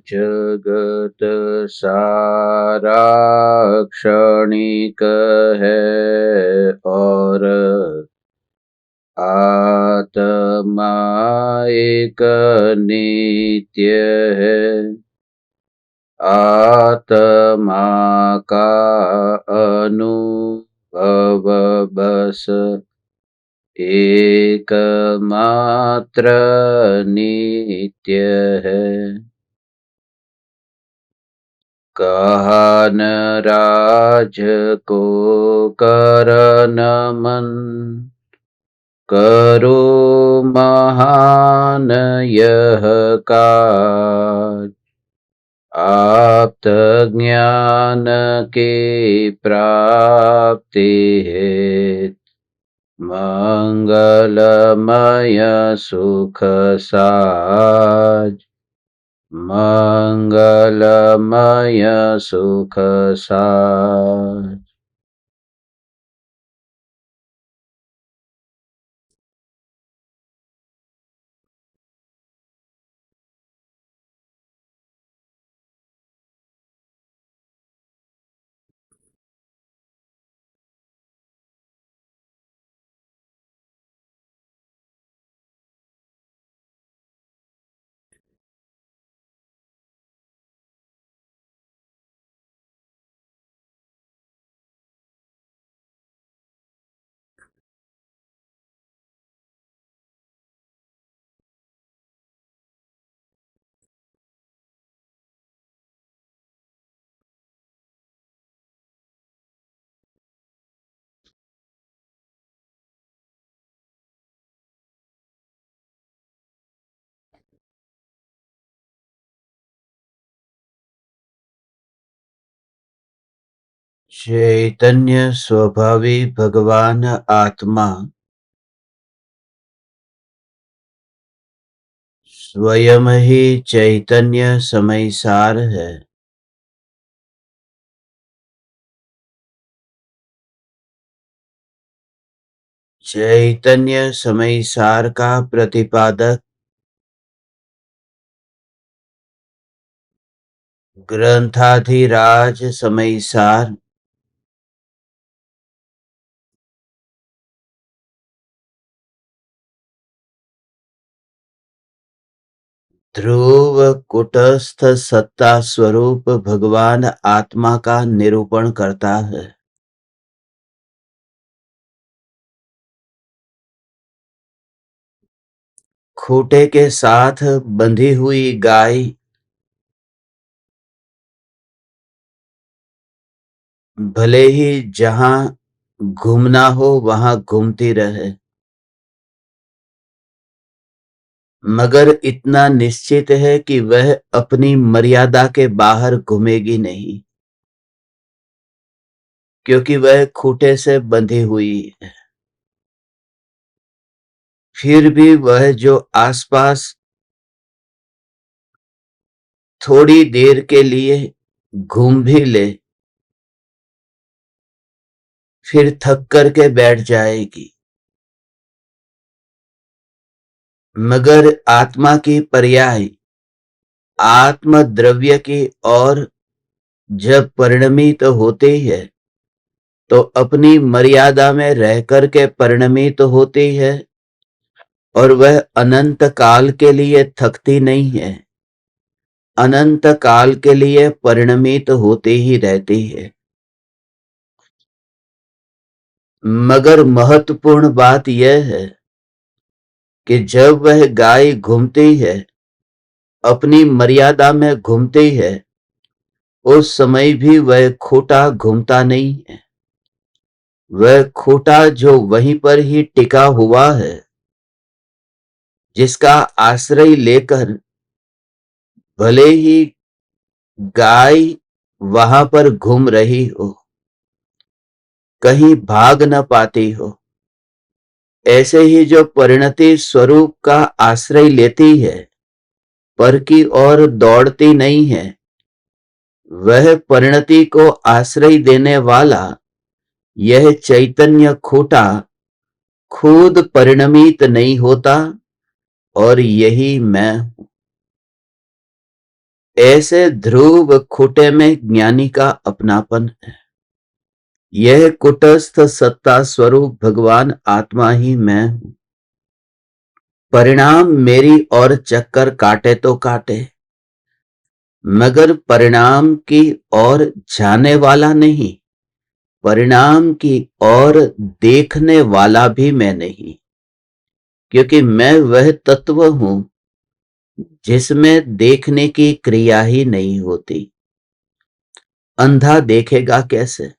जगत सारा क्षणिक है और आत्मा एक नित्य है। आत्मा का अनुभव बस एकमात्र नित्य है। कहा न राज को कर नमन, करो महान यह काज। आप्त ज्ञान के प्राप्ति हेतु मंगलमय सुख साज। मंगलमय सुख साज। चैतन्य स्वभावी भगवान आत्मा स्वयं ही चैतन्य समय सार है। चैतन्य समय सार का प्रतिपादक ग्रंथाधिराज समय सार ध्रुव कुटस्थ सत्ता स्वरूप भगवान आत्मा का निरूपण करता है। खूंटे के साथ बंधी हुई गाय भले ही जहां घूमना हो वहां घूमती रहे, मगर इतना निश्चित है कि वह अपनी मर्यादा के बाहर घूमेगी नहीं, क्योंकि वह खूंटे से बंधी हुई है। फिर भी वह जो आसपास थोड़ी देर के लिए घूम भी ले, फिर थक करके बैठ जाएगी। मगर आत्मा की पर्याय आत्म द्रव्य की ओर जब परिणमित होती है, तो अपनी मर्यादा में रह करके परिणमित होती है और वह अनंत काल के लिए थकती नहीं है, अनंत काल के लिए परिणमित होती ही रहती है। मगर महत्वपूर्ण बात यह है कि जब वह गाय घूमती है, अपनी मर्यादा में घूमती है, उस समय भी वह खूंटा घूमता नहीं है। वह खूंटा जो वहीं पर ही टिका हुआ है, जिसका आश्रय लेकर भले ही गाय वहां पर घूम रही हो, कहीं भाग न पाती हो, ऐसे ही जो परिणति स्वरूप का आश्रय लेती है, पर की ओर दौड़ती नहीं है, वह परिणति को आश्रय देने वाला यह चैतन्य खूंटा खुद परिणमित नहीं होता, और यही मैं हूं। ऐसे ध्रुव खुटे में ज्ञानी का अपनापन है। यह कुटस्थ सत्ता स्वरूप भगवान आत्मा ही मैं हूं। परिणाम मेरी और चक्कर काटे तो काटे, मगर परिणाम की ओर जाने वाला नहीं, परिणाम की ओर देखने वाला भी मैं नहीं, क्योंकि मैं वह तत्व हूं जिसमें देखने की क्रिया ही नहीं होती। अंधा देखेगा कैसे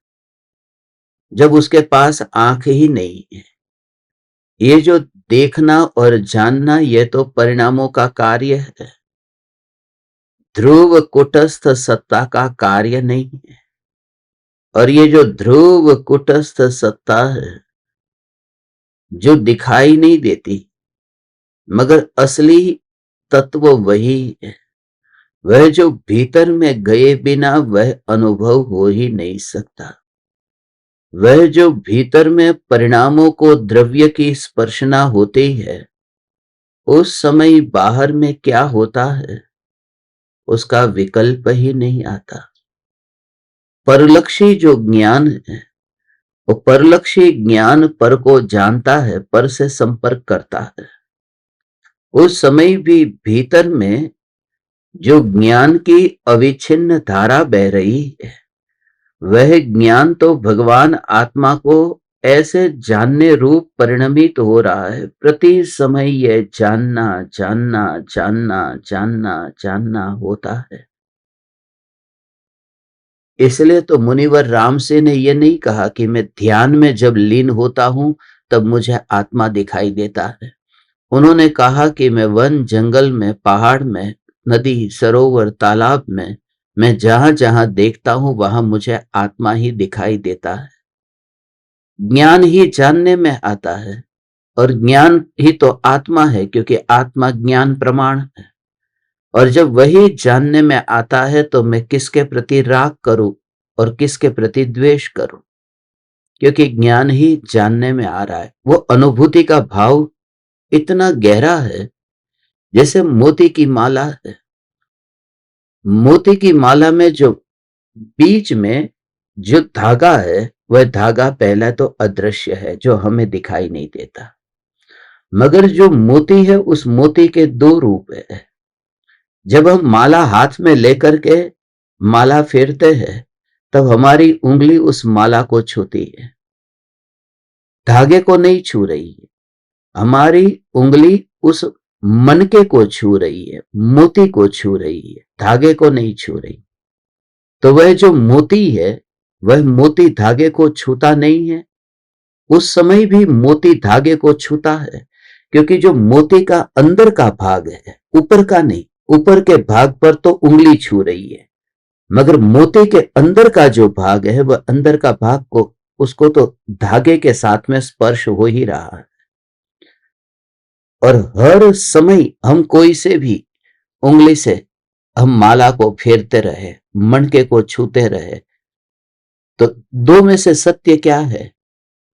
जब उसके पास आंख ही नहीं है। ये जो देखना और जानना, ये तो परिणामों का कार्य है, ध्रुव कुटस्थ सत्ता का कार्य नहीं है। और ये जो ध्रुव कुटस्थ सत्ता है, जो दिखाई नहीं देती, मगर असली तत्व वही है। वह जो भीतर में गए बिना वह अनुभव हो ही नहीं सकता। वह जो भीतर में परिणामों को द्रव्य की स्पर्शना होती है, उस समय बाहर में क्या होता है उसका विकल्प ही नहीं आता। परलक्षी जो ज्ञान है, वो परलक्षी ज्ञान पर को जानता है, पर से संपर्क करता है। उस समय भी भीतर में जो ज्ञान की अविच्छिन्न धारा बह रही है, वह ज्ञान तो भगवान आत्मा को ऐसे जानने रूप परिणमित हो रहा है। प्रति समय यह जानना जानना जानना जानना जानना होता है। इसलिए तो मुनिवर रामसे ने यह नहीं कहा कि मैं ध्यान में जब लीन होता हूं तब मुझे आत्मा दिखाई देता है। उन्होंने कहा कि मैं वन जंगल में, पहाड़ में, नदी, सरोवर, तालाब में, मैं जहां जहां देखता हूं वहां मुझे आत्मा ही दिखाई देता है। ज्ञान ही जानने में आता है, और ज्ञान ही तो आत्मा है, क्योंकि आत्मा ज्ञान प्रमाण है। और जब वही जानने में आता है तो मैं किसके प्रति राग करूं और किसके प्रति द्वेष करूं, क्योंकि ज्ञान ही जानने में आ रहा है। वो अनुभूति का भाव इतना गहरा है जैसे मोती की माला है। मोती की माला में जो बीच में जो धागा है, वह धागा पहला तो अदृश्य है, जो हमें दिखाई नहीं देता। मगर जो मोती है, उस मोती के दो रूप है। जब हम माला हाथ में लेकर के माला फेरते हैं, तब हमारी उंगली उस माला को छूती है, धागे को नहीं छू रही है। हमारी उंगली उस मनके को छू रही है, मोती को छू रही है, धागे को नहीं छू रही। तो वह जो मोती है, वह मोती धागे को छूता नहीं है। उस समय भी मोती धागे को छूता है, क्योंकि जो मोती का अंदर का भाग है, ऊपर का नहीं, ऊपर के भाग पर तो उंगली छू रही है, मगर मोती के अंदर का जो भाग है, वह अंदर का भाग को, उसको तो धागे के साथ में स्पर्श हो ही रहा है। और हर समय हम कोई से भी उंगली से हम माला को फेरते रहे, मणके को छूते रहे, तो दो में से सत्य क्या है?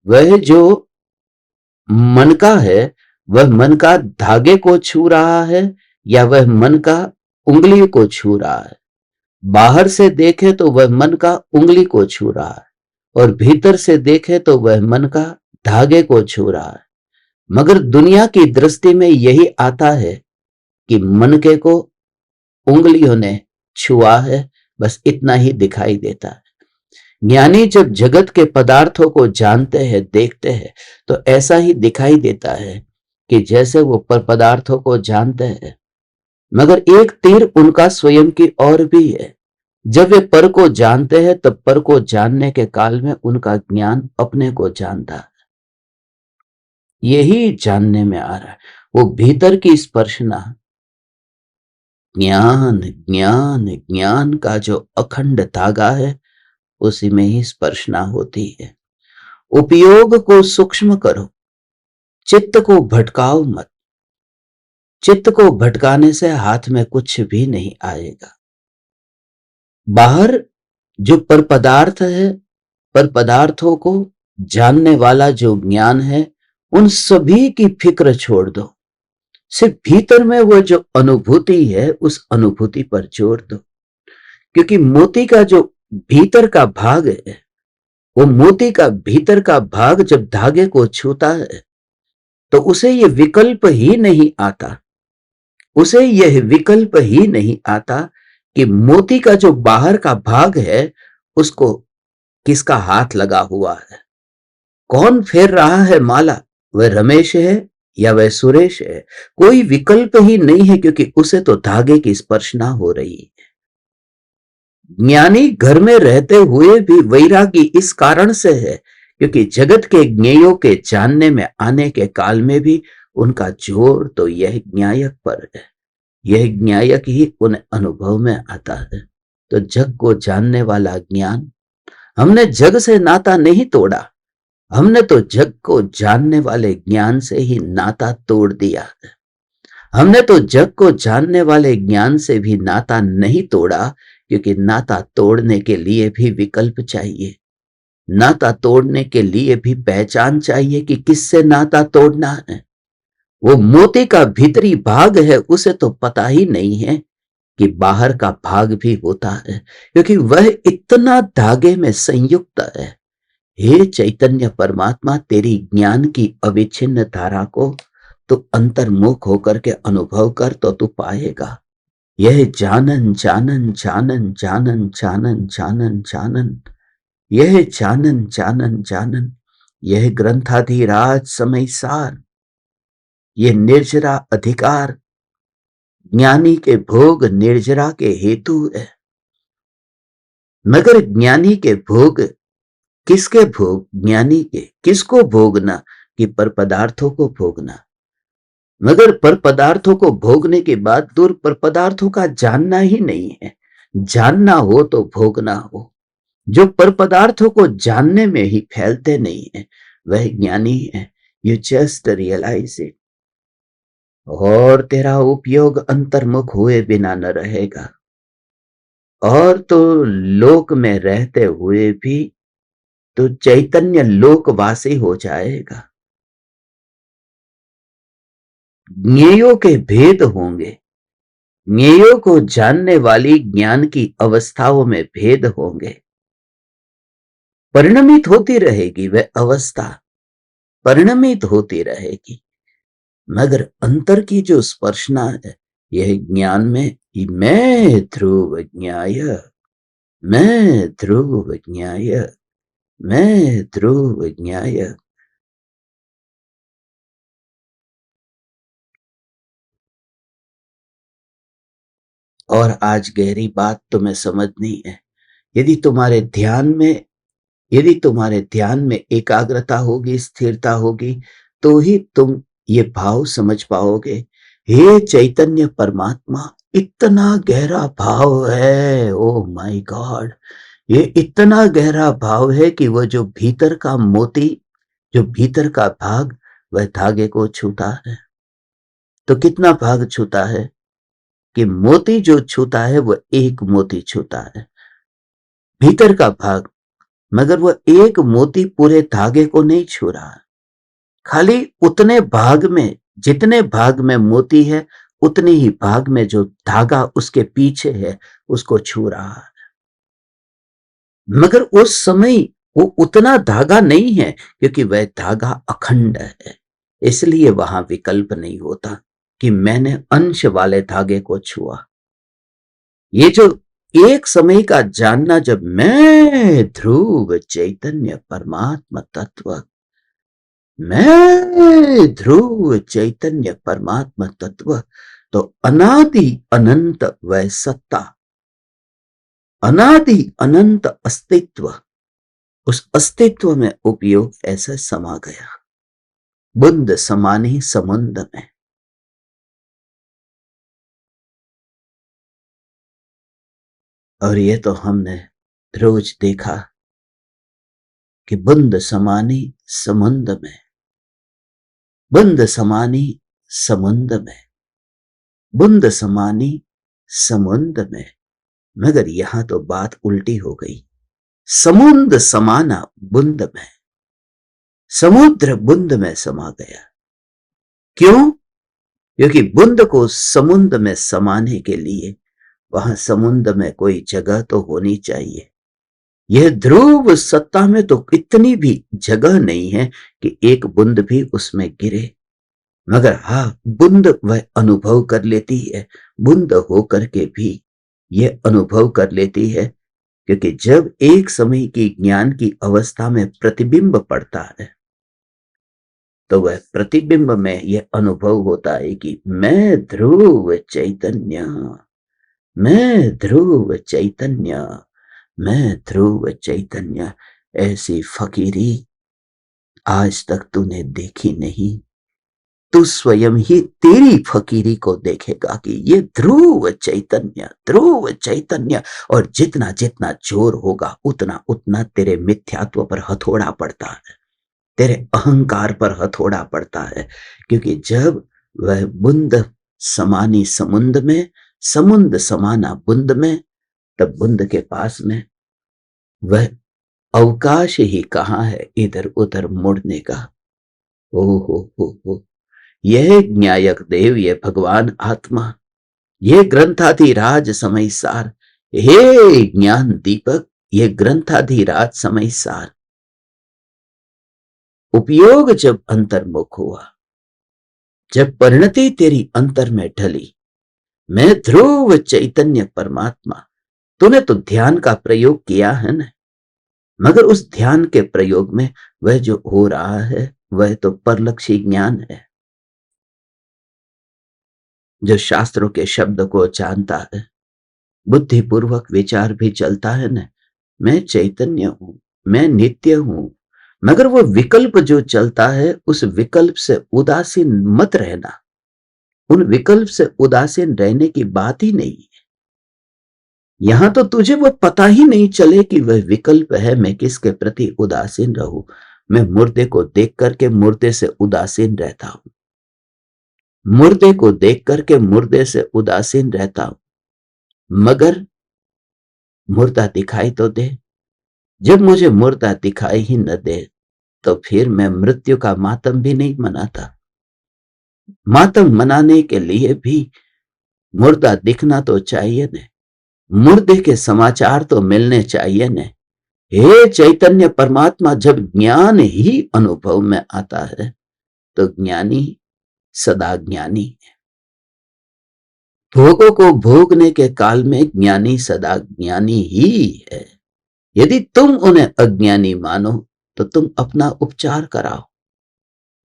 वह जो मन का है, वह मन का धागे को छू रहा है, या वह मन का उंगली को छू रहा है? बाहर से देखे तो वह मन का उंगली को छू रहा है, और भीतर से देखे तो वह मन का धागे को छू रहा है। मगर दुनिया की दृष्टि में यही आता है कि मनके को उंगलियों ने छुआ है, बस इतना ही दिखाई देता है। ज्ञानी जब जगत के पदार्थों को जानते हैं, देखते हैं, तो ऐसा ही दिखाई देता है कि जैसे वो पर पदार्थों को जानते हैं, मगर एक तीर उनका स्वयं की ओर भी है। जब वे पर को जानते हैं, तब पर को जानने के काल में उनका ज्ञान अपने को जानता है। यही जानने में आ रहा है, वो भीतर की स्पर्शना, ज्ञान ज्ञान ज्ञान का जो अखंड धागा है, उसी में ही स्पर्शना होती है। उपयोग को सूक्ष्म करो, चित्त को भटकाओ मत। चित्त को भटकाने से हाथ में कुछ भी नहीं आएगा। बाहर जो पर पदार्थ है, पर पदार्थों को जानने वाला जो ज्ञान है, उन सभी की फिक्र छोड़ दो। सिर्फ भीतर में वो जो अनुभूति है उस अनुभूति पर जोर दो, क्योंकि मोती का जो भीतर का भाग है, वो मोती का भीतर का भाग जब धागे को छूता है तो उसे ये विकल्प ही नहीं आता, उसे यह विकल्प ही नहीं आता कि मोती का जो बाहर का भाग है उसको किसका हाथ लगा हुआ है, कौन फेर रहा है माला, वह रमेश है या वह सुरेश है। कोई विकल्प ही नहीं है, क्योंकि उसे तो धागे की स्पर्शना हो रही है। ज्ञानी घर में रहते हुए भी वैरागी इस कारण से है क्योंकि जगत के ज्ञेयों के जानने में आने के काल में भी उनका जोर तो यह ज्ञायक पर है, यह ज्ञायक ही उन अनुभव में आता है। तो जग को जानने वाला ज्ञान, हमने जग से नाता नहीं तोड़ा, हमने तो जग को जानने वाले ज्ञान से ही नाता तोड़ दिया है। हमने तो जग को जानने वाले ज्ञान से भी नाता नहीं तोड़ा, क्योंकि नाता तोड़ने के लिए भी विकल्प चाहिए, नाता तोड़ने के लिए भी पहचान चाहिए कि किससे नाता तोड़ना है। वो मोती का भीतरी भाग है, उसे तो पता ही नहीं है कि बाहर का भाग भी होता है, क्योंकि वह इतना धागे में संयुक्त है। हे चैतन्य परमात्मा, तेरी ज्ञान की अविच्छिन्न धारा को तो अंतर्मुख होकर के अनुभव कर तो तू पाएगा। यह जानन जानन जानन जानन जानन जानन जानन, यह जानन जानन जानन, यह ग्रंथाधिराज समय सार, यह निर्जरा अधिकार ज्ञानी के भोग निर्जरा के हेतु है। मगर ज्ञानी के भोग, किसके भोग? ज्ञानी के। किसको भोगना? कि पर पदार्थों को भोगना। मगर पर पदार्थों को भोगने के बाद दूर पर पदार्थों का जानना ही नहीं है। जानना हो तो भोगना हो। जो पर पदार्थों को जानने में ही फैलते नहीं है वह ज्ञानी है। You just realise it. और तेरा उपयोग अंतर्मुख हुए बिना न रहेगा, और तो लोक में रहते हुए भी तो चैतन्य लोकवासी हो जाएगा। ज्ञेयों के भेद होंगे, ज्ञेयों को जानने वाली ज्ञान की अवस्थाओं में भेद होंगे। परिणमित होती रहेगी वह अवस्था, परिणमित होती रहेगी। मगर अंतर की जो स्पर्शना है यह ज्ञान में कि मैं ध्रुव ज्ञाय, मैं ध्रुव ज्ञाय, मैं ध्रुव ज्ञाय। और आज गहरी बात तुम्हें समझनी है। यदि तुम्हारे ध्यान में, यदि तुम्हारे ध्यान में एकाग्रता होगी, स्थिरता होगी, तो ही तुम ये भाव समझ पाओगे। हे चैतन्य परमात्मा, इतना गहरा भाव है, ओ माय गॉड, ये इतना गहरा भाव है कि वह जो भीतर का मोती, जो भीतर का भाग, वह धागे को छूता है। तो कितना भाग छूता है कि मोती जो छूता है वह एक मोती छूता है, भीतर का भाग। मगर वह एक मोती पूरे धागे को नहीं छू रहा, खाली उतने भाग में, जितने भाग में मोती है उतने ही भाग में जो धागा उसके पीछे है उसको छू रहा है। मगर उस समय वो उतना धागा नहीं है, क्योंकि वह धागा अखंड है। इसलिए वहां विकल्प नहीं होता कि मैंने अंश वाले धागे को छुआ। ये जो एक समय का जानना, जब मैं ध्रुव चैतन्य परमात्मा तत्व, मैं ध्रुव चैतन्य परमात्मा तत्व, तो अनादि अनंत वह सत्ता, अनादि अनंत अस्तित्व, उस अस्तित्व में उपयोग ऐसा समा गया, बुंद समानी समुद्र में। और ये तो हमने रोज देखा कि बुंद समानी समुद्र में, बुंद समानी समुद्र में, बुंद समानी समुद्र में। मगर यहां तो बात उल्टी हो गई, समुद्र समाना बुंद में, समुद्र बुंद में समा गया। क्यों? क्योंकि बूंद को समुद्र में समाने के लिए वहां समुद्र में कोई जगह तो होनी चाहिए। यह ध्रुव सत्ता में तो इतनी भी जगह नहीं है कि एक बूंद भी उसमें गिरे, मगर हाँ, बूंद वह अनुभव कर लेती है, बूंद होकर के भी यह अनुभव कर लेती है, क्योंकि जब एक समय की ज्ञान की अवस्था में प्रतिबिंब पड़ता है तो वह प्रतिबिंब में यह अनुभव होता है कि मैं ध्रुव चैतन्य, मैं ध्रुव चैतन्य, मैं ध्रुव चैतन्य। ऐसी फकीरी आज तक तूने देखी नहीं। तू स्वयं ही तेरी फकीरी को देखेगा कि ये ध्रुव चैतन्य, ध्रुव चैतन्य। और जितना जितना जोर होगा उतना उतना तेरे मिथ्यात्व पर हथौड़ा पड़ता है, तेरे अहंकार पर हथौड़ा पड़ता है। क्योंकि जब वह बूंद समानी समुद्र में, समुद्र समाना बूंद में, तब बूंद के पास में वह अवकाश ही कहाँ है इधर उधर मुड़ने का। ओ हो, यह न्यायक देव, यह भगवान आत्मा, ये ग्रंथाधिराज समय सार, हे ज्ञान दीपक, ये ग्रंथाधिराज समय सार। उपयोग जब अंतर्मुख हुआ, जब परिणति तेरी अंतर में ढली, मैं ध्रुव चैतन्य परमात्मा। तूने तो ध्यान का प्रयोग किया है ना, मगर उस ध्यान के प्रयोग में वह जो हो रहा है वह तो परलक्षी ज्ञान है, जो शास्त्रों के शब्द को जानता है, बुद्धिपूर्वक विचार भी चलता है ना, मैं चैतन्य हूं, मैं नित्य हूं। मगर वो विकल्प जो चलता है उस विकल्प से उदासीन मत रहना, उन विकल्प से उदासीन रहने की बात ही नहीं है। यहां तो तुझे वो पता ही नहीं चले कि वह विकल्प है, मैं किसके प्रति उदासीन रहूं। मैं मुर्दे को देख करके मुर्दे से उदासीन रहता हूं, मुर्दे को देख करके मुर्दे से उदासीन रहता हूं। मगर मुर्दा दिखाई तो दे, जब मुझे मुर्दा दिखाई ही न दे तो फिर मैं मृत्यु का मातम भी नहीं मनाता। मातम मनाने के लिए भी मुर्दा दिखना तो चाहिए न, मुर्दे के समाचार तो मिलने चाहिए न। हे चैतन्य परमात्मा, जब ज्ञान ही अनुभव में आता है तो ज्ञानी सदा ज्ञानी है। भोगों को भोगने के काल में ज्ञानी सदा ज्ञानी ही है। यदि तुम उन्हें अज्ञानी मानो तो तुम अपना उपचार कराओ।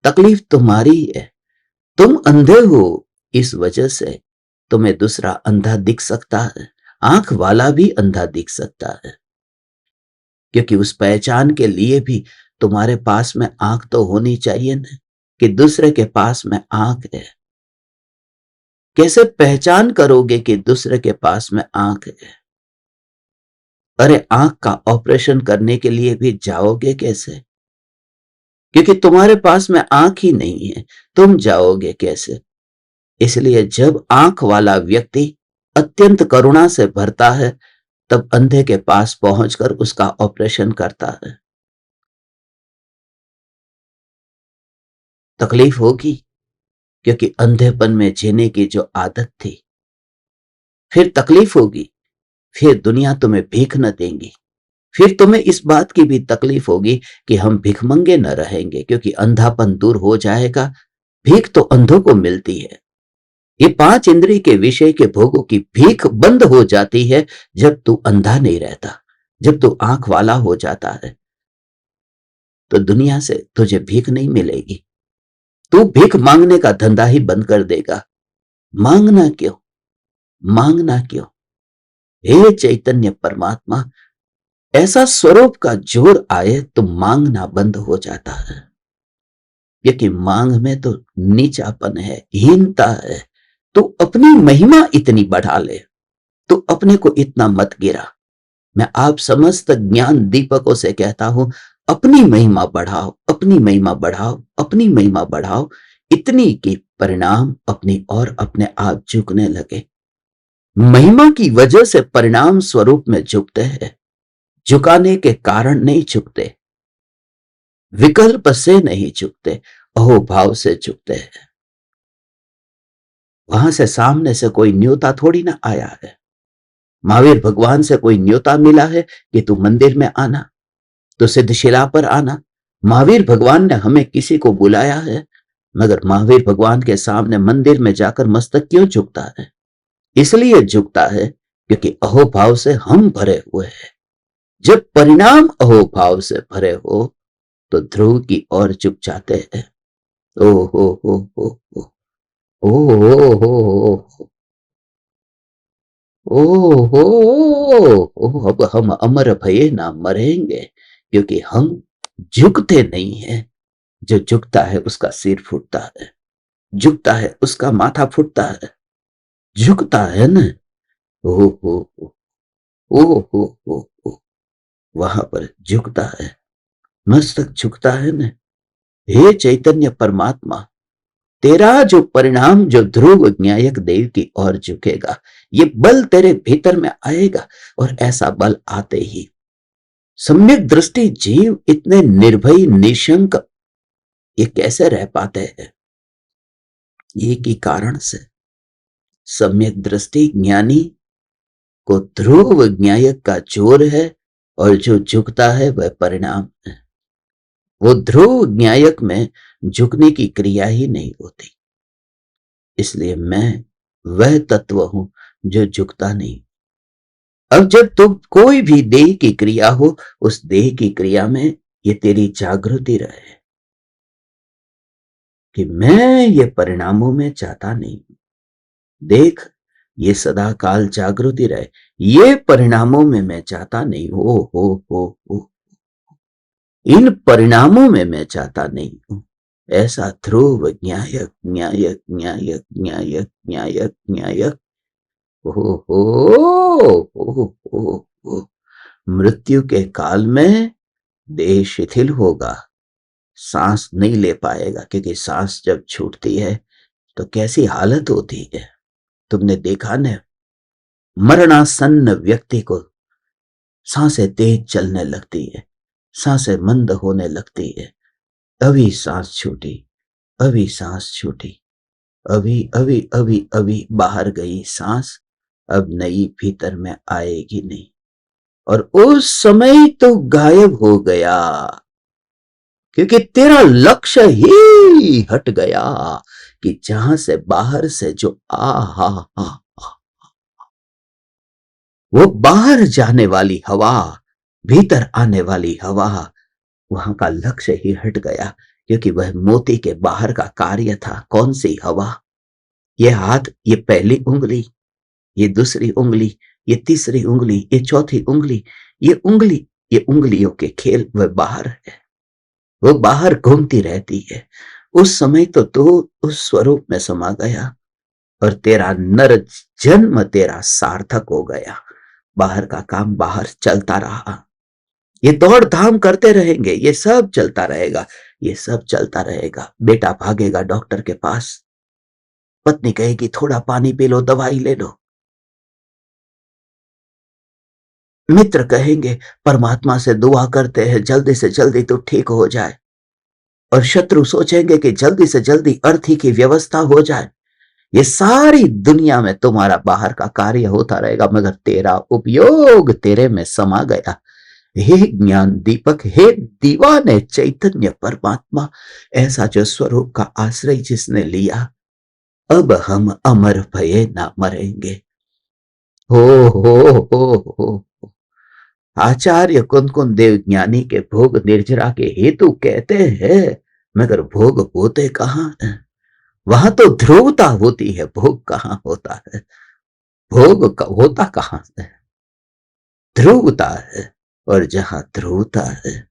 तकलीफ तुम्हारी है, तुम अंधे हो, इस वजह से तुम्हें दूसरा अंधा दिख सकता है, आंख वाला भी अंधा दिख सकता है। क्योंकि उस पहचान के लिए भी तुम्हारे पास में आंख तो होनी चाहिए ना, कि दूसरे के पास में आंख है। कैसे पहचान करोगे कि दूसरे के पास में आंख है? अरे आंख का ऑपरेशन करने के लिए भी जाओगे कैसे? क्योंकि तुम्हारे पास में आंख ही नहीं है, तुम जाओगे कैसे? इसलिए जब आंख वाला व्यक्ति अत्यंत करुणा से भरता है तब अंधे के पास पहुंचकर उसका ऑपरेशन करता है। तकलीफ होगी, क्योंकि अंधेपन में जीने की जो आदत थी। फिर तकलीफ होगी, फिर दुनिया तुम्हें भीख न देंगी। फिर तुम्हें इस बात की भी तकलीफ होगी कि हम भिखमंगे न रहेंगे, क्योंकि अंधापन दूर हो जाएगा। भीख तो अंधों को मिलती है। ये पांच इंद्रिय के विषय के भोगों की भीख बंद हो जाती है जब तू अंधा नहीं रहता, जब तू आंख वाला हो जाता है तो दुनिया से तुझे भीख नहीं मिलेगी। तू भीख मांगने का धंधा ही बंद कर देगा। मांगना क्यों, मांगना क्यों? हे चैतन्य परमात्मा, ऐसा स्वरूप का जोर आए तो मांगना बंद हो जाता है। क्योंकि मांग में तो नीचापन है, हीनता है। तू अपनी महिमा इतनी बढ़ा ले, तू अपने को इतना मत गिरा। मैं आप समस्त ज्ञान दीपकों से कहता हूं, अपनी महिमा बढ़ाओ, अपनी महिमा बढ़ाओ, अपनी महिमा बढ़ाओ, इतनी कि परिणाम अपनी और अपने आप झुकने लगे। महिमा की वजह से परिणाम स्वरूप में झुकते हैं, झुकाने के कारण नहीं झुकते, विकल्प से नहीं झुकते, अहोभाव से झुकते हैं। वहां से सामने से कोई न्योता थोड़ी ना आया है। महावीर भगवान से कोई न्योता मिला है कि तू मंदिर में आना, तो सिद्धशिला पर आना। महावीर भगवान ने हमें किसी को बुलाया है, मगर महावीर भगवान के सामने मंदिर में जाकर मस्तक क्यों झुकता है? इसलिए झुकता है क्योंकि अहोभाव से हम भरे हुए हैं। जब परिणाम अहोभाव से भरे हो तो ध्रुव की ओर झुक जाते हैं। ओ हो हो ओ हो हो ओ हो ओ, अब हम अमर भये ना मरेंगे, क्योंकि हम झुकते नहीं हैं। जो झुकता है उसका सिर फूटता है, झुकता है उसका माथा फूटता है, झुकता है ना। ओ हो हो ओ हो वहां पर झुकता है, मस्तक झुकता है ना। हे चैतन्य परमात्मा, तेरा जो परिणाम जो ध्रुव न्यायक देव की ओर झुकेगा, ये बल तेरे भीतर में आएगा। और ऐसा बल आते ही सम्यक दृष्टि जीव इतने निर्भय निशंक ये कैसे रह पाते हैं? एक ही कारण से, सम्यक दृष्टि ज्ञानी को ध्रुव न्यायक का जोर है, और जो झुकता है वह परिणाम है। वो ध्रुव न्यायक में झुकने की क्रिया ही नहीं होती। इसलिए मैं वह तत्व हूं जो झुकता नहीं। अब जब तुम कोई भी देह की क्रिया हो, उस देह की क्रिया में ये तेरी जागृति रहे कि मैं ये परिणामों में चाहता नहीं। देख, ये सदा काल जागृति रहे, ये परिणामों में मैं चाहता नहीं। हो इन परिणामों में मैं चाहता नहीं हूं। ऐसा ध्रुव न्यायक न्यायक न्यायक न्यायक न्यायक न्यायक हो। मृत्यु के काल में देह शिथिल होगा, सांस नहीं ले पाएगा, क्योंकि सांस जब छूटती है तो कैसी हालत होती है। तुमने देखा न, मरणासन्न व्यक्ति को सांसें तेज चलने लगती है, सांसें मंद होने लगती है। अभी सांस छूटी, अभी सांस छूटी, अभी अभी अभी अभी बाहर गई सांस, अब नई भीतर में आएगी नहीं। और उस समय तो गायब हो गया, क्योंकि तेरा लक्ष्य ही हट गया कि जहां से बाहर से जो आ वो बाहर जाने वाली हवा, भीतर आने वाली हवा, वहां का लक्ष्य ही हट गया। क्योंकि वह मोती के बाहर का कार्य था। कौन सी हवा? ये हाथ, ये पहली उंगली, ये दूसरी उंगली, ये तीसरी उंगली, ये चौथी उंगली, ये उंगली, ये उंगलियों के खेल, वह बाहर है, वो बाहर घूमती रहती है। उस समय तो तू उस स्वरूप में समा गया और तेरा नर जन्म तेरा सार्थक हो गया। बाहर का काम बाहर चलता रहा, ये दौड़ धाम करते रहेंगे, ये सब चलता रहेगा, ये सब चलता रहेगा। बेटा भागेगा डॉक्टर के पास, पत्नी कहेगी थोड़ा पानी पी लो, दवाई ले लो, मित्र कहेंगे परमात्मा से दुआ करते हैं जल्दी से जल्दी तो ठीक हो जाए, और शत्रु सोचेंगे कि जल्दी से जल्दी अर्थी की व्यवस्था हो जाए। ये सारी दुनिया में तुम्हारा बाहर का कार्य होता रहेगा, मगर तेरा उपयोग तेरे में समा गया। हे ज्ञान दीपक, हे दीवाने चैतन्य परमात्मा, ऐसा जो स्वरूप का आश्रय जिसने लिया, अब हम अमर भये ना मरेंगे। हो हो आचार्य कुंदकुन देव ज्ञानी के भोग निर्जरा के हेतु कहते हैं, मगर भोग होते कहां है? वहां तो ध्रुवता होती है, भोग कहां होता है? भोग होता कहां है? ध्रुवता है। और जहां ध्रुवता है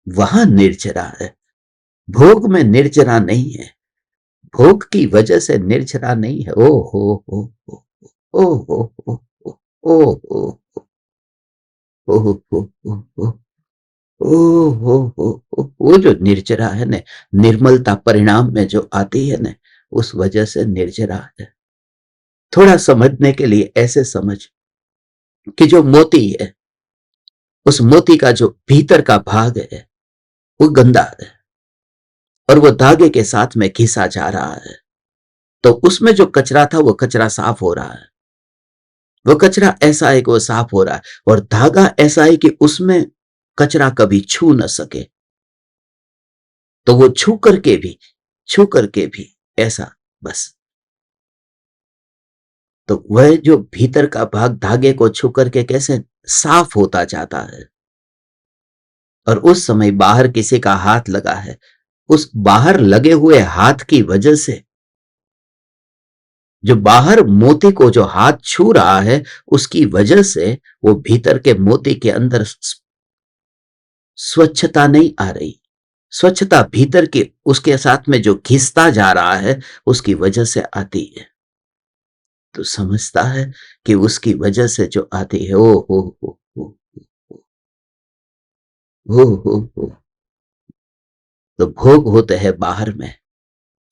वहां निर्जरा है। भोग में निर्जरा नहीं है, भोग की वजह से निर्जरा नहीं है। ओ हो ओ हो ओ हो ओ हो ओ हो वो जो निर्जरा है ना, निर्मलता परिणाम में जो आती है ना, उस वजह से निर्जरा है। थोड़ा समझने के लिए ऐसे समझ कि जो मोती है, उस मोती का जो भीतर का भाग है वो गंदा है, और वो धागे के साथ में घिसा जा रहा है। तो उसमें जो कचरा था वो कचरा साफ हो रहा है। वो कचरा ऐसा है कि वो साफ हो रहा है, और धागा ऐसा है कि उसमें कचरा कभी छू न सके। तो वो छू करके भी ऐसा, बस। तो वह जो भीतर का भाग धागे को छू करके कैसे साफ होता जाता है, और उस समय बाहर किसी का हाथ लगा है, उस बाहर लगे हुए हाथ की वजह से, जो बाहर मोती को जो हाथ छू रहा है, उसकी वजह से वो भीतर के मोती के अंदर स्वच्छता नहीं आ रही। स्वच्छता भीतर के उसके साथ में जो घिसता जा रहा है, उसकी वजह से आती है। तो समझता है कि उसकी वजह से जो आती है, ओ हो हो हो हो। तो भोग होते हैं बाहर में,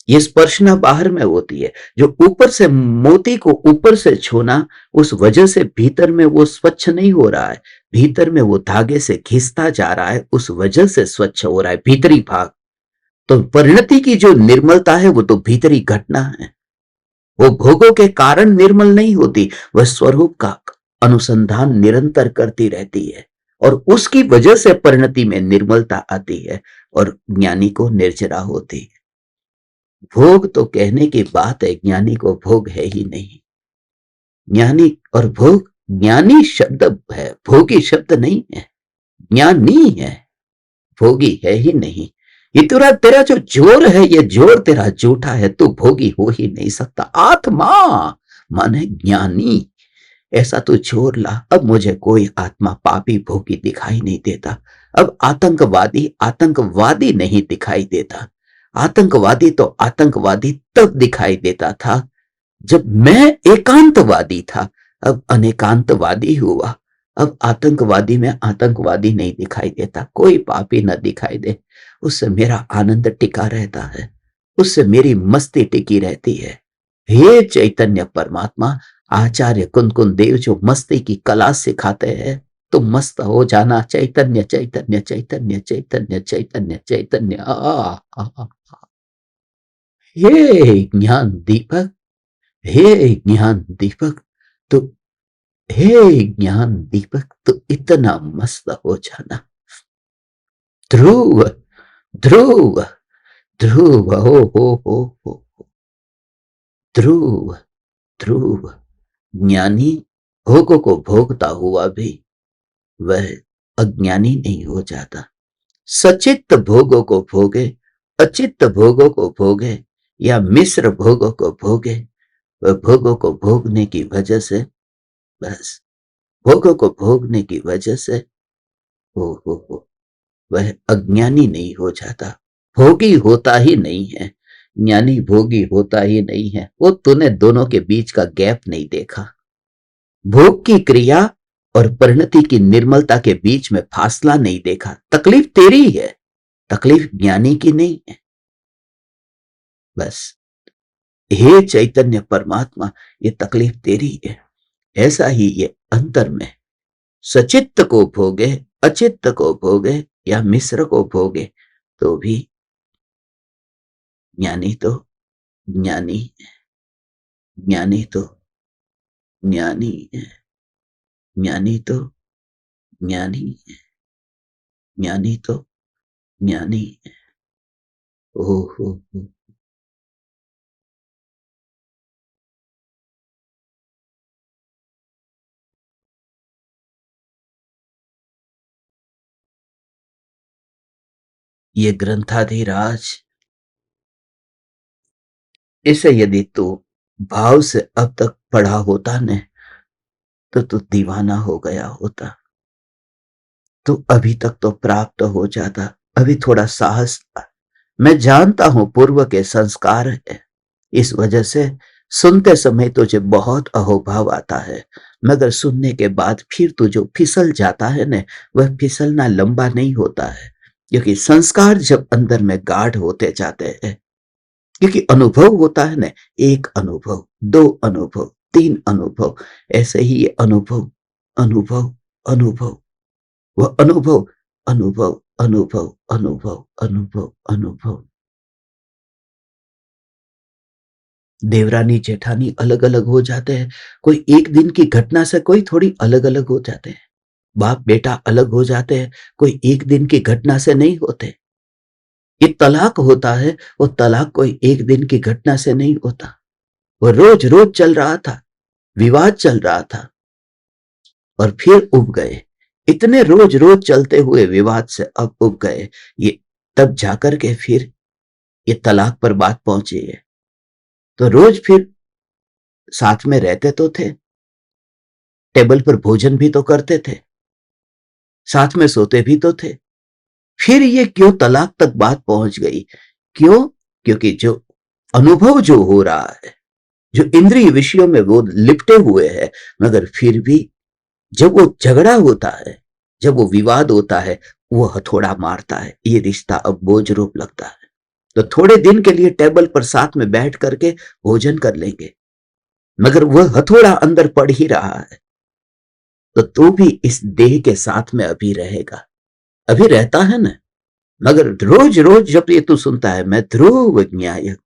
ये स्पर्शना बाहर में होती है। जो ऊपर से मोती को ऊपर से छूना, उस वजह से भीतर में वो स्वच्छ नहीं हो रहा है। भीतर में वो धागे से घिसता जा रहा है, उस वजह से स्वच्छ हो रहा है भीतरी भाग। तो परिणति की जो निर्मलता है, वो तो भीतरी घटना है। वो भोगों के कारण निर्मल नहीं होती, वह स्वरूप का अनुसंधान निरंतर करती रहती है, और उसकी वजह से परिणति में निर्मलता आती है, और ज्ञानी को निर्जरा होती है। भोग तो कहने की बात है, ज्ञानी को भोग है ही नहीं। ज्ञानी और भोग, ज्ञानी शब्द है, भोगी शब्द नहीं है। ज्ञानी है, भोगी है ही नहीं। ये तेरा तेरा जो जोर है, ये जोर तेरा झूठा है, तू भोगी हो ही नहीं सकता। आत्मा माने ज्ञानी, ऐसा तो जोर ला। अब मुझे कोई आत्मा पापी भोगी दिखाई नहीं देता। अब आतंकवादी आतंकवादी नहीं दिखाई देता। आतंकवादी तो आतंकवादी तब दिखाई देता था जब मैं एकांतवादी था। अब अनेकांतवादी हुआ। अब आतंकवादी में आतंकवादी नहीं दिखाई देता। कोई पापी न दिखाई दे, उससे मेरा आनंद टिका रहता है, उससे मेरी मस्ती टिकी रहती है। हे चैतन्य परमात्मा, आचार्य कुंदकुंद देव जो मस्ती की कला सिखाते हैं, तो मस्त हो जाना। चैतन्य चैतन्य चैतन्य चैतन्य चैतन्य चैतन्य। हे ज्ञान दीपक, हे ज्ञान दीपक, तो हे ज्ञान दीपक, तो इतना मस्त हो जाना। ध्रुव ध्रुव ध्रुव हो ध्रुव ध्रुव। ज्ञानी भोगों को भोगता हुआ भी वह अज्ञानी नहीं हो जाता। सचित्त भोगों को भोगे, अचित्त भोगों को भोगे, या मिश्र भोगों को भोगे, वह भोगों को भोगने की वजह से, बस भोगों को भोगने की वजह से हो वह अज्ञानी नहीं हो जाता। भोगी होता ही नहीं है, ज्ञानी भोगी होता ही नहीं है। वो तूने दोनों के बीच का गैप नहीं देखा। भोग की क्रिया और परिणति की निर्मलता के बीच में फासला नहीं देखा। तकलीफ तेरी है, तकलीफ ज्ञानी की नहीं है। बस हे चैतन्य परमात्मा, ये तकलीफ तेरी है। ऐसा ही ये अंतर में सचित्त को भोगे, अचित्त को भोगे, या मिश्र को भोगे, तो भी ज्ञानी तो ज्ञानी, ज्ञानी तो ज्ञानी है, ज्ञानी तो ज्ञानी है, ज्ञानी तो ज्ञानी है। हो। ये ग्रंथाधिराज, इसे यदि तू भाव से अब तक पढ़ा होता ने, तो तू दीवाना हो गया होता। तो अभी तक तो प्राप्त हो जाता। अभी थोड़ा साहस। मैं जानता हूं पूर्व के संस्कार है, इस वजह से सुनते समय तुझे बहुत अहोभाव आता है, मगर सुनने के बाद फिर तू जो फिसल जाता है न, वह फिसलना लंबा नहीं होता है। क्योंकि संस्कार जब अंदर में गाढ़ होते जाते हैं, क्योंकि अनुभव होता है ना, एक अनुभव, दो अनुभव, तीन अनुभव, ऐसे ही ये अनुभव अनुभव अनुभव, वह अनुभव अनुभव अनुभव अनुभव अनुभव अनुभव। देवरानी जेठानी अलग अलग हो जाते हैं, कोई एक दिन की घटना से कोई थोड़ी अलग अलग हो जाते हैं। बाप बेटा अलग हो जाते हैं, कोई एक दिन की घटना से नहीं होते। ये तलाक होता है, वो तलाक कोई एक दिन की घटना से नहीं होता। वो रोज रोज चल रहा था, विवाद चल रहा था और फिर उब गए। इतने रोज रोज चलते हुए विवाद से अब उब गए। ये तब जाकर के फिर ये तलाक पर बात पहुंची है। तो रोज फिर साथ में रहते तो थे, टेबल पर भोजन भी तो करते थे, साथ में सोते भी तो थे। फिर ये क्यों तलाक तक बात पहुंच गई? क्यों? क्योंकि जो अनुभव जो हो रहा है, जो इंद्रिय विषयों में वो लिपटे हुए हैं, मगर फिर भी जब वो झगड़ा होता है, जब वो विवाद होता है, वो हथौड़ा मारता है। ये रिश्ता अब बोझ रूप लगता है। तो थोड़े दिन के लिए टेबल पर साथ में बैठ करके भोजन कर लेंगे, मगर वह हथौड़ा अंदर पड़ ही रहा है। तो तू भी इस देह के साथ में अभी रहेगा, अभी रहता है ना। मगर रोज रोज जब ये तू सुनता है, मैं ध्रुव ज्ञायक,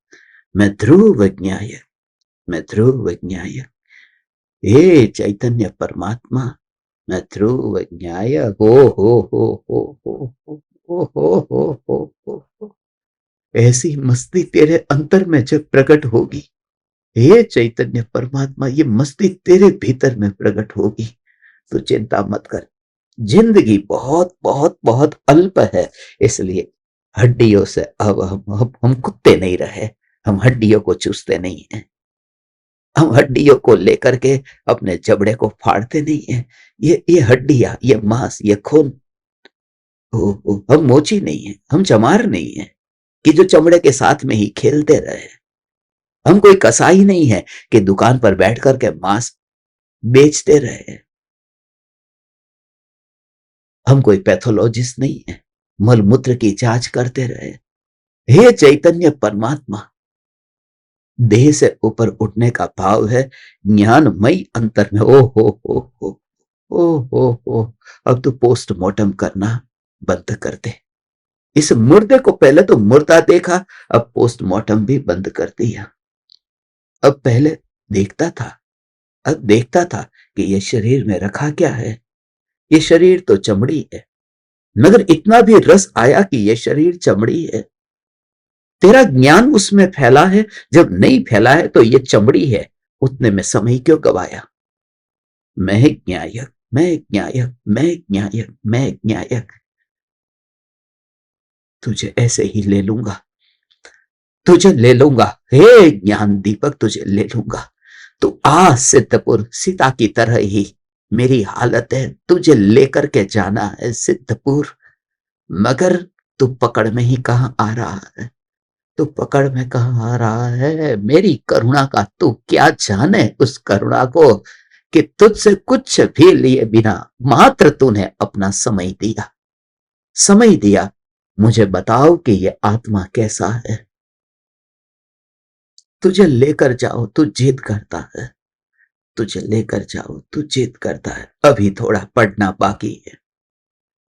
मैं ध्रुव ज्ञायक, मैं ध्रुव ज्ञायक, हे चैतन्य परमात्मा, मैं ध्रुव ज्ञायक, हो हो हो हो हो हो। ऐसी मस्ती तेरे अंतर में जब प्रकट होगी, हे चैतन्य परमात्मा, ये मस्ती तेरे भीतर में प्रकट होगी, तो चिंता मत कर। जिंदगी बहुत बहुत बहुत अल्प है, इसलिए हड्डियों से अब हम कुत्ते नहीं रहे। हम हड्डियों को चूसते नहीं हैं, हम हड्डियों को लेकर के अपने जबड़े को फाड़ते नहीं हैं। ये हड्डियां, ये मांस, ये खून, हम मोची नहीं है, हम चमार नहीं है कि जो चमड़े के साथ में ही खेलते रहे। हम कोई कसाई नहीं है कि दुकान पर बैठ करके मांस बेचते रहे। हम कोई पैथोलॉजिस्ट नहीं है, मल मूत्र की जांच करते रहे। हे चैतन्य परमात्मा, देह से ऊपर उठने का भाव है ज्ञानमय अंतर में। ओ हो ओ हो। अब तो पोस्टमार्टम करना बंद कर दे। इस मुर्दे को पहले तो मुर्दा देखा, अब पोस्टमार्टम भी बंद कर दिया। अब पहले देखता था, अब देखता था कि ये शरीर में रखा क्या है। ये शरीर तो चमड़ी है, मगर इतना भी रस आया कि ये शरीर चमड़ी है। तेरा ज्ञान उसमें फैला है, जब नहीं फैला है तो ये चमड़ी है, उतने में समय क्यों गवाया? मैं ज्ञायक, मैं ज्ञायक, मैं ज्ञायक, मैं ज्ञायक, तुझे ऐसे ही ले लूंगा, तुझे ले लूंगा। हे ज्ञान दीपक, तुझे ले लूंगा। तू आ सिद्धपुर, सीता की तरह ही मेरी हालत है, तुझे लेकर के जाना है सिद्धपुर। मगर तू पकड़ में ही कहां आ रहा है? तू पकड़ में कहां आ रहा है? मेरी करुणा का तू क्या जाने उस करुणा को कि तुझसे कुछ भी लिए बिना मात्र तूने अपना समय दिया, समय दिया। मुझे बताओ कि ये आत्मा कैसा है? तुझे लेकर जाओ, तू जिद करता है, तुझे लेकर जाओ, तू जिद करता है। अभी थोड़ा पढ़ना बाकी है,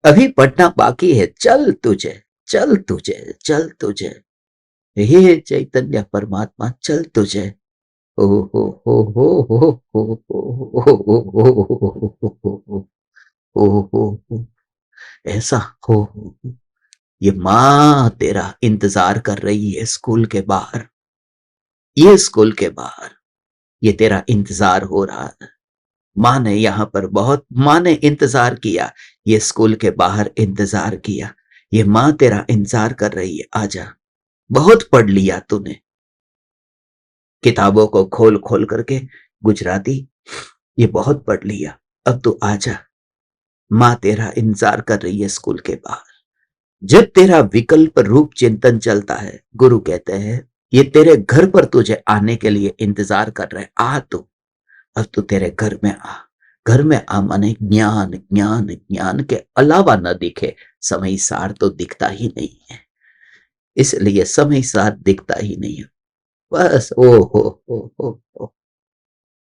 अभी पढ़ना बाकी है। चल तुझे, चल तुझे, चल तुझे, हे चैतन्य परमात्मा, चल तुझे। ओ हो हो हो हो हो हो हो, ऐसा हो। ये माँ तेरा इंतजार कर रही है स्कूल के बाहर, ये स्कूल के बाहर ये तेरा इंतजार हो रहा है। माँ ने यहाँ पर बहुत, माँ ने इंतजार किया, ये स्कूल के बाहर इंतजार किया। ये माँ तेरा इंतजार कर रही है, आजा। बहुत पढ़ लिया तूने, किताबों को खोल खोल करके, गुजराती ये बहुत पढ़ लिया, अब तू आजा। माँ तेरा इंतजार कर रही है स्कूल के बाहर। जब तेरा विकल्प रूप चिंतन चलता है, गुरु कहते हैं ये तेरे घर पर तुझे आने के लिए इंतजार कर रहे। आ तू, अब तू तेरे घर में आ। घर में आ माने ज्ञान, ज्ञान, ज्ञान के अलावा न दिखे। समय सार तो दिखता ही नहीं है, इसलिए समय सार दिखता ही नहीं है। बस ओ हो।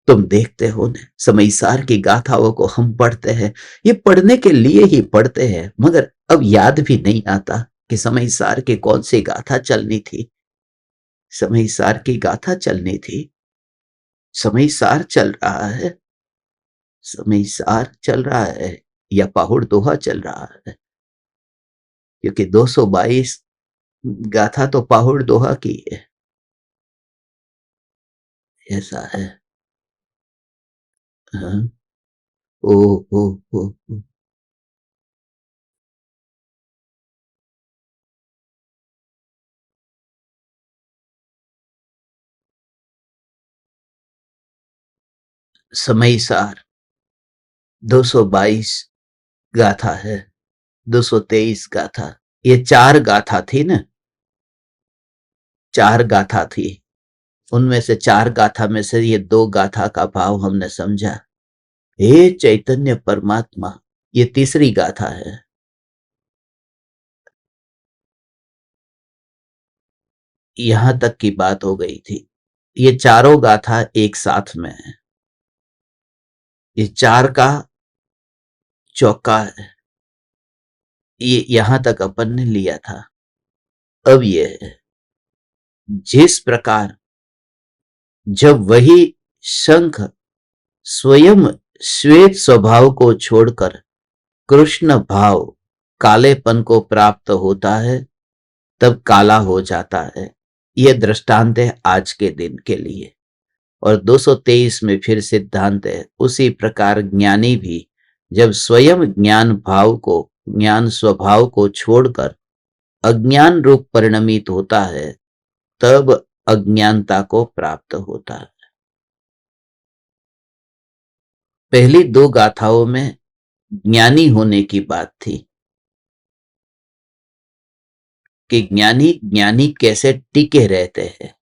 तुम देखते हो न, समयसार की गाथाओं को हम पढ़ते हैं, ये पढ़ने के लिए ही पढ़ते हैं, मगर अब याद भी नहीं आता कि समयसार की कौन सी गाथा चलनी थी। समय सार की गाथा चलनी थी। समय सार चल रहा है, समय सार चल रहा है या पाहुड़ दोहा चल रहा है, क्योंकि 222 गाथा तो पाहुड़ दोहा की है। ऐसा है। हाँ। ओ ओ ओ ओ। समय सार 222 गाथा है, 223 गाथा। ये 4 गाथा थी ना, 4 गाथा थी। उनमें से 4 गाथा में से ये 2 गाथा का भाव हमने समझा। हे चैतन्य परमात्मा, ये तीसरी गाथा है। यहां तक की बात हो गई थी। ये चारों गाथा एक साथ में है। ये 4 का चौका है। ये यहां तक अपन ने लिया था। अब ये है, जिस प्रकार जब वही शंख स्वयं श्वेत स्वभाव को छोड़कर कृष्ण भाव कालेपन को प्राप्त होता है, तब काला हो जाता है। यह दृष्टांत है आज के दिन के लिए। और 223 में फिर सिद्धांत है, उसी प्रकार ज्ञानी भी जब स्वयं ज्ञान भाव को, ज्ञान स्वभाव को छोड़कर अज्ञान रूप परिणमित होता है, तब अज्ञानता को प्राप्त होता है। पहली 2 गाथाओं में ज्ञानी होने की बात थी कि ज्ञानी ज्ञानी कैसे टिके रहते हैं,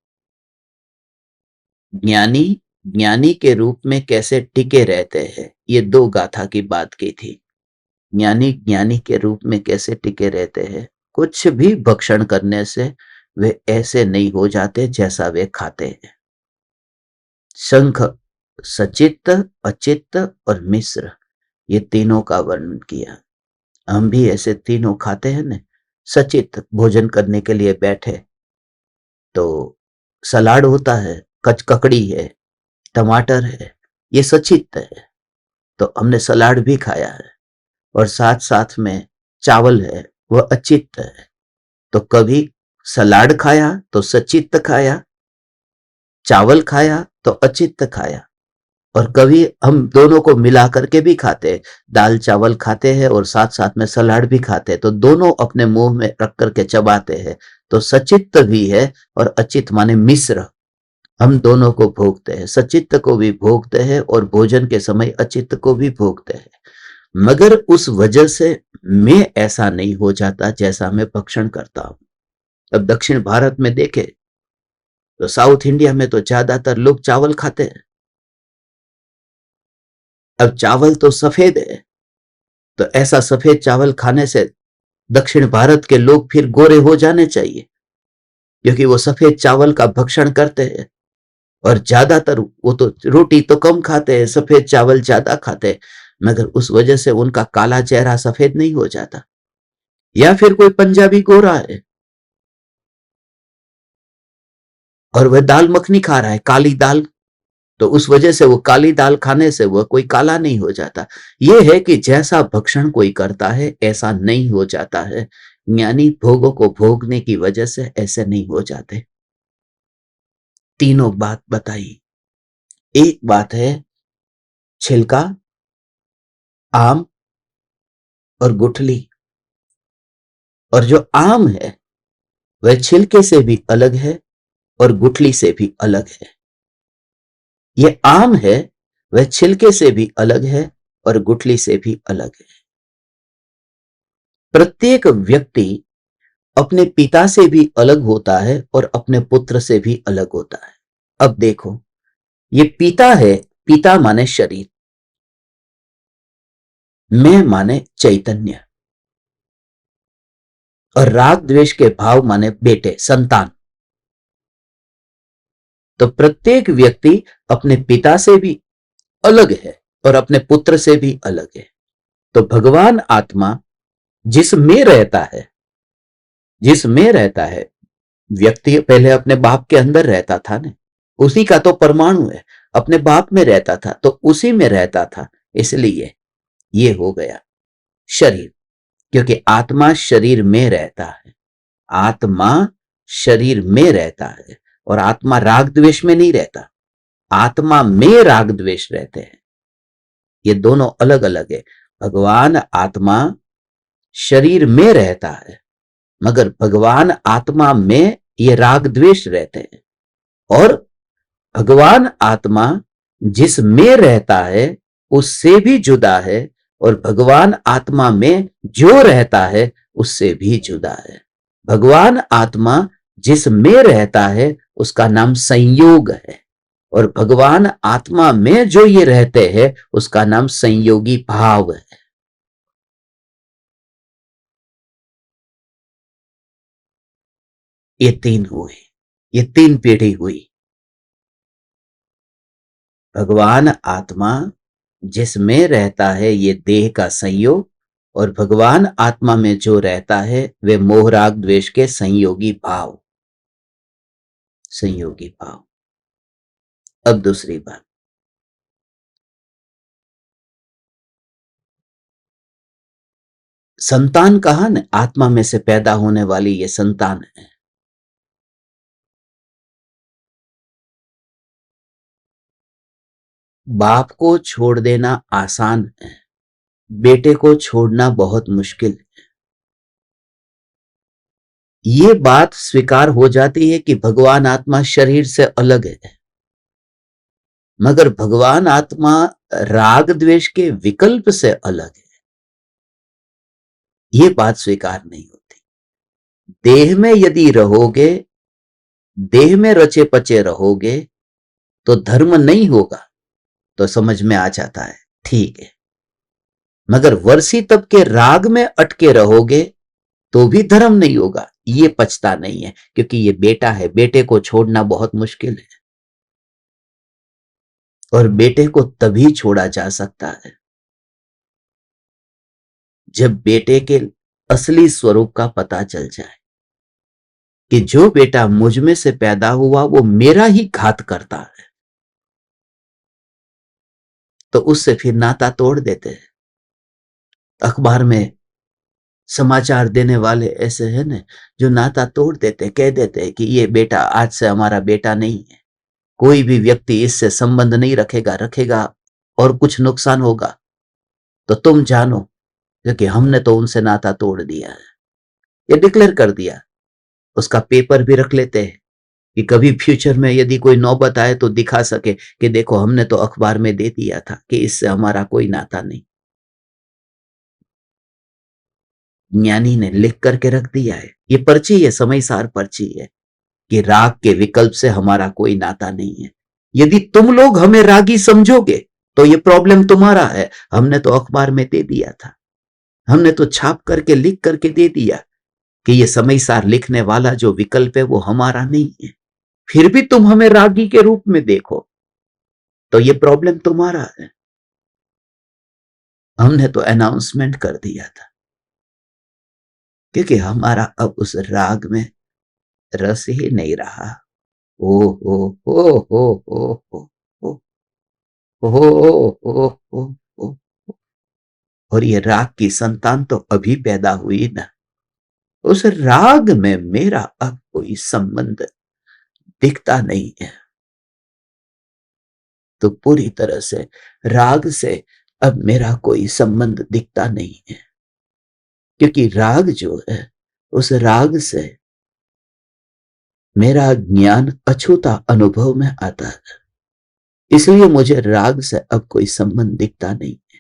ज्ञानी ज्ञानी के रूप में कैसे टिके रहते हैं। ये 2 गाथा की बात की थी। ज्ञानी ज्ञानी के रूप में कैसे टिके रहते हैं। कुछ भी भक्षण करने से वे ऐसे नहीं हो जाते जैसा वे खाते हैं। शंख, सचित्त, अचित्त और मिश्र, ये तीनों का वर्णन किया। हम भी ऐसे तीनों खाते हैं ना। सचित्त, भोजन करने के लिए बैठे तो सलाड होता है, कचककड़ी है, टमाटर है, ये सचित्त है, तो हमने सलाड भी खाया है। और साथ साथ में चावल है, वह अचित्त है। तो कभी सलाड खाया तो सचित्त खाया, चावल खाया तो अचित्त खाया। और कभी हम दोनों को मिला करके भी खाते हैं, दाल चावल खाते हैं और साथ साथ में सलाड भी खाते हैं, तो दोनों अपने मुंह में रख करके चबाते हैं। तो सचित्त भी है और अचित्त माने मिश्र, हम दोनों को भोगते हैं। सचित्त को भी भोगते हैं और भोजन के समय अचित्त को भी भोगते हैं। मगर उस वजह से मैं ऐसा नहीं हो जाता जैसा मैं भक्षण करता हूं। अब दक्षिण भारत में देखे तो साउथ इंडिया में तो ज्यादातर लोग चावल खाते हैं। अब चावल तो सफेद है, तो ऐसा सफेद चावल खाने से दक्षिण भारत के लोग फिर गोरे हो जाने चाहिए, क्योंकि वो सफेद चावल का भक्षण करते हैं। और ज्यादातर वो तो रोटी तो कम खाते हैं, सफेद चावल ज्यादा खाते हैं, मगर उस वजह से उनका काला चेहरा सफेद नहीं हो जाता। या फिर कोई पंजाबी गोरा है और वह दाल मखनी खा रहा है, काली दाल, तो उस वजह से वो काली दाल खाने से वह कोई काला नहीं हो जाता। यह है कि जैसा भक्षण कोई करता है ऐसा नहीं हो जाता है। ज्ञानी भोगों को भोगने की वजह से ऐसे नहीं हो जाते। तीनों बात बताई। एक बात है छिलका, आम और गुठली। और जो आम है वह छिलके से भी अलग है और गुठली से भी अलग है। यह आम है, वह छिलके से भी अलग है और गुठली से भी अलग है। प्रत्येक व्यक्ति अपने पिता से भी अलग होता है और अपने पुत्र से भी अलग होता है। अब देखो, ये पिता है, पिता माने शरीर, मैं माने चैतन्य, और राग द्वेष के भाव माने बेटे, संतान। तो प्रत्येक व्यक्ति अपने पिता से भी अलग है और अपने पुत्र से भी अलग है। तो भगवान आत्मा जिसमें रहता है, जिसमें रहता है, व्यक्ति पहले अपने बाप के अंदर रहता था ना, उसी का तो परमाणु है, अपने बाप में रहता था तो उसी में रहता था, इसलिए ये हो गया शरीर। क्योंकि आत्मा शरीर में रहता है, आत्मा शरीर में रहता है, और आत्मा राग द्वेष में नहीं रहता, आत्मा में राग द्वेष रहते हैं। ये दोनों अलग अलग है। भगवान आत्मा शरीर में रहता है, मगर भगवान आत्मा में ये राग द्वेष रहते हैं। और भगवान आत्मा जिसमें रहता है उससे भी जुदा है, और भगवान आत्मा में जो रहता है उससे भी जुदा है। भगवान आत्मा जिसमें रहता है उसका नाम संयोग है, और भगवान आत्मा में जो ये रहते हैं उसका नाम संयोगी भाव है। ये तीन हुए, ये तीन पीढ़ी हुई। भगवान आत्मा जिसमें रहता है ये देह का संयोग, और भगवान आत्मा में जो रहता है वे मोह राग द्वेष के संयोगी भाव, संयोगी भाव। अब दूसरी बात, संतान कहा न, आत्मा में से पैदा होने वाली ये संतान है। बाप को छोड़ देना आसान है, बेटे को छोड़ना बहुत मुश्किल है। ये बात स्वीकार हो जाती है कि भगवान आत्मा शरीर से अलग है, मगर भगवान आत्मा राग द्वेष के विकल्प से अलग है, ये बात स्वीकार नहीं होती। देह में यदि रहोगे, देह में रचे पचे रहोगे तो धर्म नहीं होगा, तो समझ में आ जाता है, ठीक है। मगर वर्षी तब के राग में अटके रहोगे तो भी धर्म नहीं होगा, ये पचता नहीं है, क्योंकि ये बेटा है, बेटे को छोड़ना बहुत मुश्किल है। और बेटे को तभी छोड़ा जा सकता है जब बेटे के असली स्वरूप का पता चल जाए कि जो बेटा मुझ में से पैदा हुआ वो मेरा ही घात करता है, तो उससे फिर नाता तोड़ देते हैं। अखबार में समाचार देने वाले ऐसे हैं ना जो नाता तोड़ देते, कह देते हैं कि ये बेटा आज से हमारा बेटा नहीं है, कोई भी व्यक्ति इससे संबंध नहीं रखेगा, रखेगा और कुछ नुकसान होगा तो तुम जानो, क्योंकि हमने तो उनसे नाता तोड़ दिया है, ये डिक्लेयर कर दिया। उसका पेपर भी रख लेते हैं कि कभी फ्यूचर में यदि कोई नौबत आए तो दिखा सके कि देखो हमने तो अखबार में दे दिया था कि इससे हमारा कोई नाता नहीं। ज्ञानी ने लिख करके रख दिया है, ये पर्ची है, समय सार पर्ची है कि राग के विकल्प से हमारा कोई नाता नहीं है। यदि तुम लोग हमें रागी समझोगे तो ये प्रॉब्लम तुम्हारा है, हमने तो अखबार में दे दिया था, हमने तो छाप करके लिख करके दे दिया कि ये समय सार लिखने वाला जो विकल्प है वो हमारा नहीं है, फिर भी तुम हमें रागी के रूप में देखो, तो ये प्रॉब्लम तुम्हारा है। हमने तो अनाउंसमेंट कर दिया था, क्योंकि हमारा अब उस राग में रस ही नहीं रहा। ओ हो हो हो हो हो हो हो हो हो हो। और ये राग की संतान तो अभी पैदा हुई ना, उस राग में मेरा अब कोई संबंध दिखता नहीं है, तो पूरी तरह से राग से अब मेरा कोई संबंध दिखता नहीं है, क्योंकि राग जो है उस राग से मेरा ज्ञान अछूता अनुभव में आता है, इसलिए मुझे राग से अब कोई संबंध दिखता नहीं है।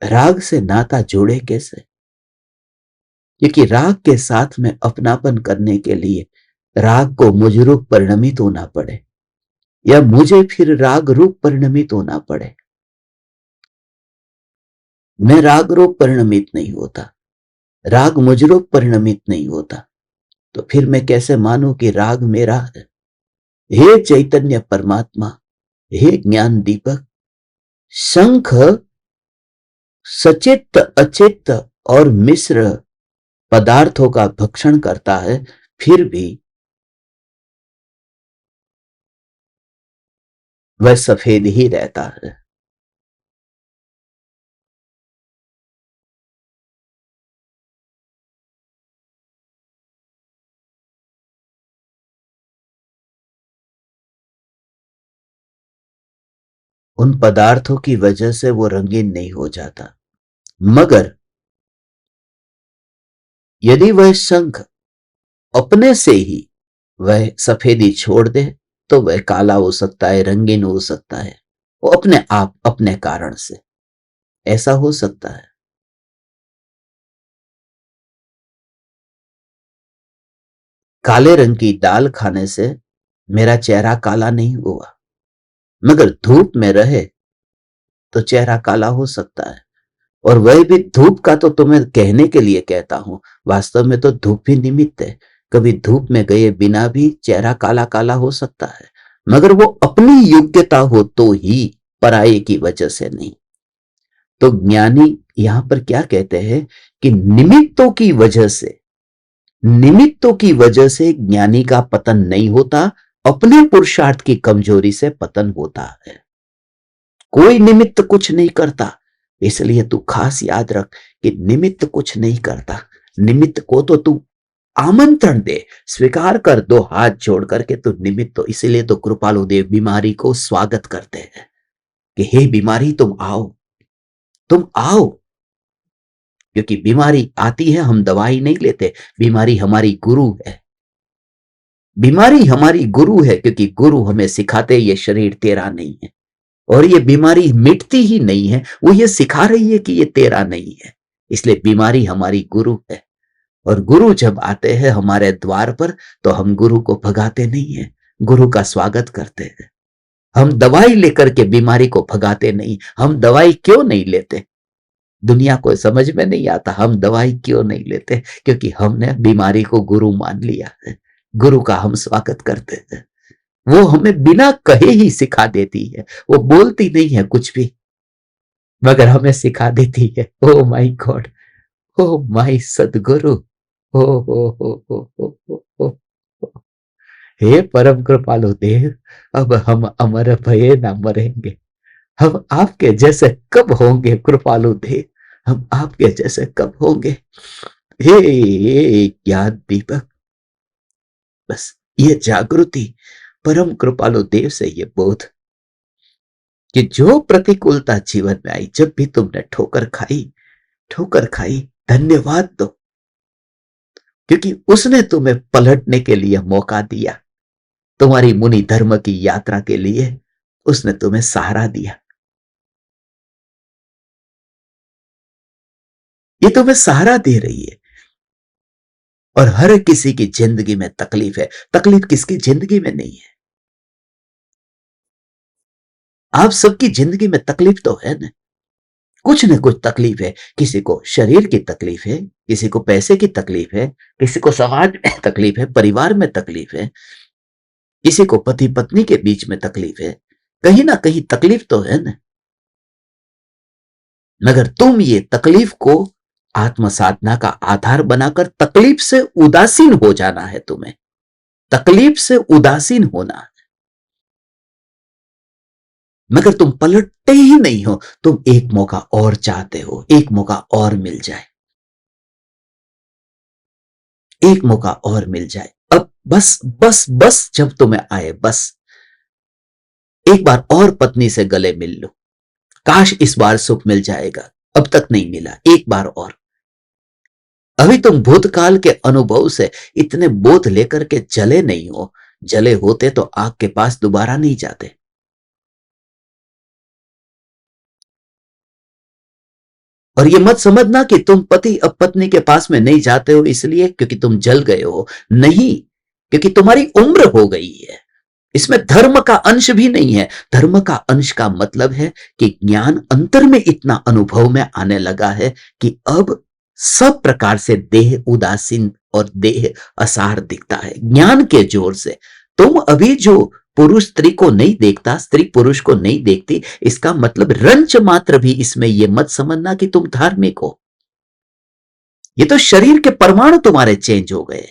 राग से नाता जोड़े कैसे? क्योंकि राग के साथ में अपनापन करने के लिए राग को मुझ रूप परिणमित होना पड़े, या मुझे फिर राग रूप परिणमित होना पड़े। मैं राग रूप परिणमित नहीं होता, राग मुझ रूप परिणमित नहीं होता, तो फिर मैं कैसे मानूं कि राग मेरा है? हे चैतन्य परमात्मा, हे ज्ञान दीपक, शंख सचित्त अचित्त और मिश्र पदार्थों का भक्षण करता है, फिर भी वह सफेद ही रहता है। उन पदार्थों की वजह से वो रंगीन नहीं हो जाता। मगर यदि वह शंख अपने से ही वह सफेदी छोड़ दे, तो वह काला हो सकता है, रंगीन हो सकता है, वो अपने आप, अपने कारण से ऐसा हो सकता है। काले रंग की दाल खाने से मेरा चेहरा काला नहीं हुआ, मगर धूप में रहे तो चेहरा काला हो सकता है। और वह भी धूप का तो तुम्हें कहने के लिए कहता हूं, वास्तव में तो धूप भी निमित्त है। कभी धूप में गए बिना भी चेहरा काला काला हो सकता है, मगर वो अपनी योग्यता हो तो ही, पराये की वजह से नहीं। तो ज्ञानी यहां पर क्या कहते हैं कि निमित्तों की वजह से ज्ञानी का पतन नहीं होता, अपने पुरुषार्थ की कमजोरी से पतन होता है। कोई निमित्त कुछ नहीं करता। इसलिए तू खास याद रख कि निमित्त कुछ नहीं करता। निमित्त को तो तू आमंत्रण दे, स्वीकार कर, दो हाथ जोड़ करके तू निमित्त। तो इसीलिए तो कृपालु देव बीमारी को स्वागत करते हैं कि हे बीमारी तुम आओ, तुम आओ। क्योंकि बीमारी आती है, हम दवाई नहीं लेते। बीमारी हमारी गुरु है। बीमारी हमारी गुरु है, क्योंकि गुरु हमें सिखाते ये शरीर तेरा नहीं है। और ये बीमारी मिटती ही नहीं है, वो ये सिखा रही है कि ये तेरा नहीं है। इसलिए बीमारी हमारी गुरु है। और गुरु जब आते हैं हमारे द्वार पर, तो हम गुरु को भगाते नहीं है, गुरु का स्वागत करते हैं। हम दवाई लेकर के बीमारी को भगाते नहीं। हम दवाई क्यों नहीं लेते? दुनिया को समझ में नहीं आता हम दवाई क्यों नहीं लेते, क्योंकि हमने बीमारी को गुरु मान लिया है। गुरु का हम स्वागत करते हैं। वो हमें बिना कहे ही सिखा देती है। वो बोलती नहीं है कुछ भी, मगर हमें सिखा देती है। Oh my God, oh my सदगुरु, ओ हो। हे परम कृपालु देव, अब हम अमर भये ना मरेंगे। हम आपके जैसे कब होंगे कृपालु देव? हम आपके जैसे कब होंगे? हे ज्ञान दीपक, बस ये जागृति, परम कृपालु देव से ये बोध कि जो प्रतिकूलता जीवन में आई, जब भी तुमने ठोकर खाई, धन्यवाद दो, क्योंकि उसने तुम्हें पलटने के लिए मौका दिया। तुम्हारी मुनि धर्म की यात्रा के लिए उसने तुम्हें सहारा दिया। ये तुम्हें सहारा दे रही है। और हर किसी की जिंदगी में तकलीफ है। तकलीफ किसकी जिंदगी में नहीं है? आप सबकी जिंदगी में तकलीफ तो है ना, कुछ न कुछ तकलीफ है। किसी को शरीर की तकलीफ है, किसी को पैसे की तकलीफ है, किसी को समाज में तकलीफ है, परिवार में तकलीफ है, किसी को पति पत्नी के बीच में तकलीफ है। कहीं ना कहीं तकलीफ तो है ना। मगर तुम ये तकलीफ को आत्म साधना का आधार बनाकर तकलीफ से उदासीन हो जाना है। तुम्हें तकलीफ से उदासीन होना है, मगर तुम पलटते ही नहीं हो। तुम एक मौका और चाहते हो, एक मौका और मिल जाए, एक मौका और मिल जाए। अब बस बस बस जब तुम्हें आए, बस एक बार और पत्नी से गले मिल लो। काश इस बार सुख मिल जाएगा, अब तक नहीं मिला, एक बार और। अभी तुम भूतकाल के अनुभव से इतने बोध लेकर के जले नहीं हो। जले होते तो आग के पास दोबारा नहीं जाते। और ये मत समझना कि तुम पति अब पत्नी के पास में नहीं जाते हो इसलिए क्योंकि तुम जल गए हो। नहीं, क्योंकि तुम्हारी उम्र हो गई है। इसमें धर्म का अंश भी नहीं है। धर्म का अंश का मतलब है कि ज्ञान अंतर में इतना अनुभव में आने लगा है कि अब सब प्रकार से देह उदासीन और देह असार दिखता है ज्ञान के जोर से। तुम अभी जो पुरुष स्त्री को नहीं देखता, स्त्री पुरुष को नहीं देखती, इसका मतलब रंच मात्र भी इसमें यह मत समझना कि तुम धार्मिक हो। ये तो शरीर के परमाणु तुम्हारे चेंज हो गए,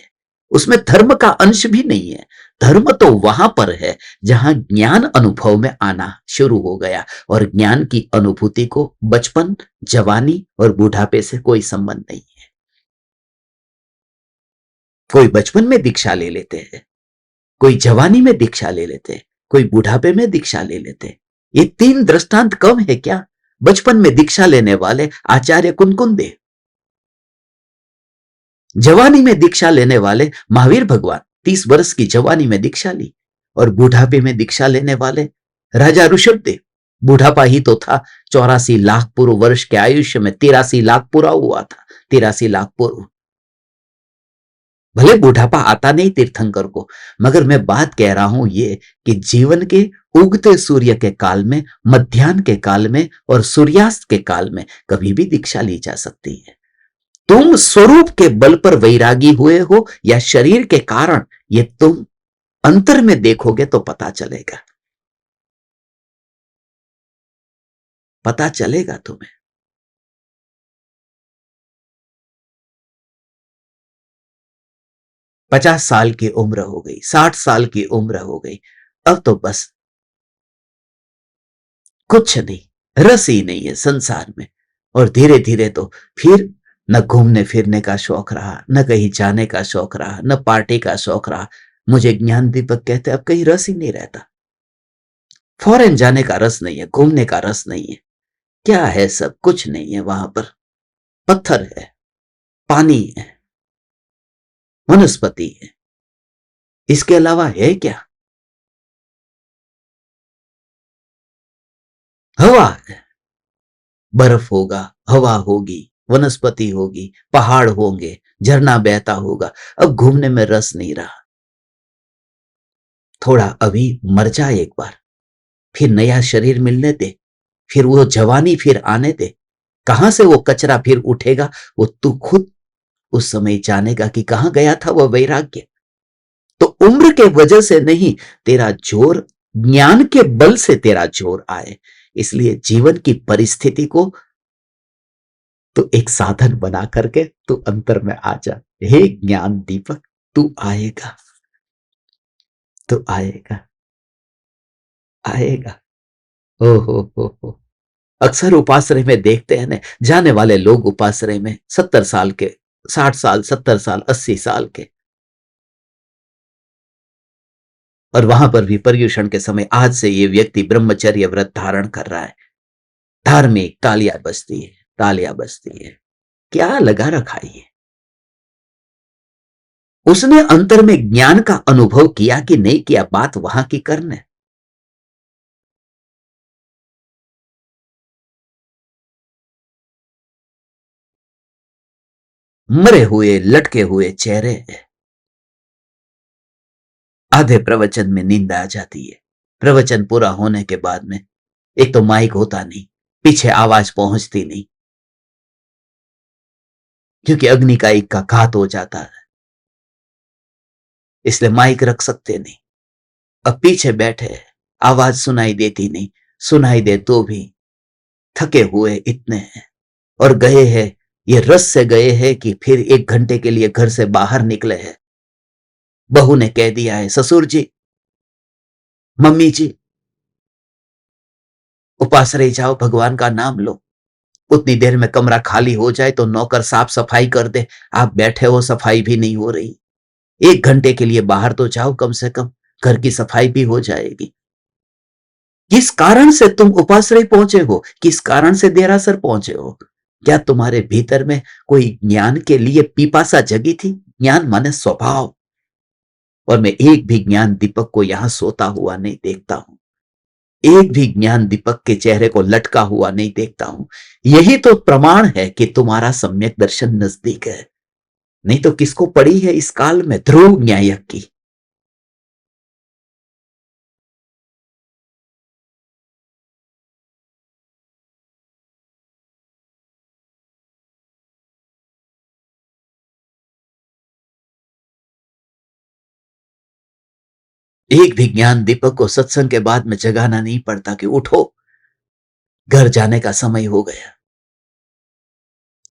उसमें धर्म का अंश भी नहीं है। धर्म तो वहां पर है जहां ज्ञान अनुभव में आना शुरू हो गया, और ज्ञान की अनुभूति को बचपन, जवानी और बुढ़ापे से कोई संबंध नहीं है। कोई बचपन में दीक्षा ले लेते हैं, कोई जवानी में दीक्षा ले लेते हैं, कोई बुढ़ापे में दीक्षा ले लेते हैं। ये तीन दृष्टांत कम है क्या? बचपन में दीक्षा लेने वाले आचार्य कुनकुन देव, जवानी में दीक्षा लेने वाले महावीर भगवान, 30 वर्ष की जवानी में दीक्षा ली, और बुढ़ापे में दीक्षा लेने वाले राजा ऋषभदेव। बुढ़ापा ही तो था, 84 लाख पूर्व वर्ष के आयुष्य में 83 लाख पूरा हुआ था। 83 लाख पूर्व। भले बुढ़ापा आता नहीं तीर्थंकर को, मगर मैं बात कह रहा हूं ये कि जीवन के उगते सूर्य के काल में, मध्याह्न के काल में और सूर्यास्त के काल में कभी भी दीक्षा ली जा सकती है। तुम स्वरूप के बल पर वैरागी हुए हो या शरीर के कारण, ये तुम अंतर में देखोगे तो पता चलेगा, पता चलेगा तुम्हें। 50 साल की उम्र हो गई, 60 साल की उम्र हो गई, अब तो बस कुछ नहीं, रस ही नहीं है संसार में। और धीरे धीरे तो फिर न घूमने फिरने का शौक रहा, न कहीं जाने का शौक रहा, न पार्टी का शौक रहा। मुझे ज्ञान दीपक कहते अब कहीं रस ही नहीं रहता। फॉरेन जाने का रस नहीं है, घूमने का रस नहीं है। क्या है? सब कुछ नहीं है वहां पर। पत्थर है, पानी है, वनस्पति है, इसके अलावा है क्या? हवा है, बर्फ होगा, हवा होगी, वनस्पति होगी, पहाड़ होंगे, झरना बहता होगा। अब घूमने में रस नहीं रहा। थोड़ा अभी मर जा एक बार, फिर नया शरीर मिलने दे, फिर वो जवानी फिर आने दे। कहां से वो कचरा फिर उठेगा, वो तू खुद उस समय जानेगा कि कहां गया था वो वैराग्य। तो उम्र के वजह से नहीं, तेरा जोर ज्ञान के बल से तेरा जोर आए। इसलिए जीवन की परिस्थिति को तो एक साधन बना करके तू अंतर में आ जा। हे ज्ञान दीपक, तू आएगा, तू आएगा, आएगा। ओ हो। अक्सर उपाश्रय में देखते हैं ना, जाने वाले लोग उपाश्रय में 70 साल के, 60 साल, 70 साल, 80 साल के, और वहां पर भी पर्युषण के समय आज से ये व्यक्ति ब्रह्मचर्य व्रत धारण कर रहा है। धार्मिक तालियां बजती है, तालियां बजती है। क्या लगा रखा है ये? उसने अंतर में ज्ञान का अनुभव किया कि नहीं किया, बात वहां की करने। मरे हुए लटके हुए चेहरे हैं। आधे प्रवचन में नींद आ जाती है। प्रवचन पूरा होने के बाद में एक तो माइक होता नहीं, पीछे आवाज पहुंचती नहीं, क्योंकि अग्नि का एक का घात हो जाता है, इसलिए माइक रख सकते नहीं। अब पीछे बैठे, आवाज सुनाई देती नहीं, सुनाई दे तो भी थके हुए इतने हैं, और गए हैं, ये रस से गए हैं कि फिर 1 घंटे के लिए घर से बाहर निकले हैं। बहू ने कह दिया है, ससुर जी, मम्मी जी, उपासरे जाओ, भगवान का नाम लो। उतनी देर में कमरा खाली हो जाए तो नौकर साफ सफाई कर दे। आप बैठे हो, सफाई भी नहीं हो रही। 1 घंटे के लिए बाहर तो जाओ, कम से कम घर की सफाई भी हो जाएगी। किस कारण से तुम उपाश्रय पहुंचे हो? किस कारण से देरासर पहुंचे हो? क्या तुम्हारे भीतर में कोई ज्ञान के लिए पिपासा जगी थी? ज्ञान माने स्वभाव। और मैं एक भी ज्ञान दीपक को यहां सोता हुआ नहीं देखता हूं, एक भी ज्ञान दीपक के चेहरे को लटका हुआ नहीं देखता हूं। यही तो प्रमाण है कि तुम्हारा सम्यक दर्शन नजदीक है। नहीं तो किसको पड़ी है इस काल में ध्रुव न्यायक की? एक भी ज्ञान दीपक को सत्संग के बाद में जगाना नहीं पड़ता कि उठो, घर जाने का समय हो गया।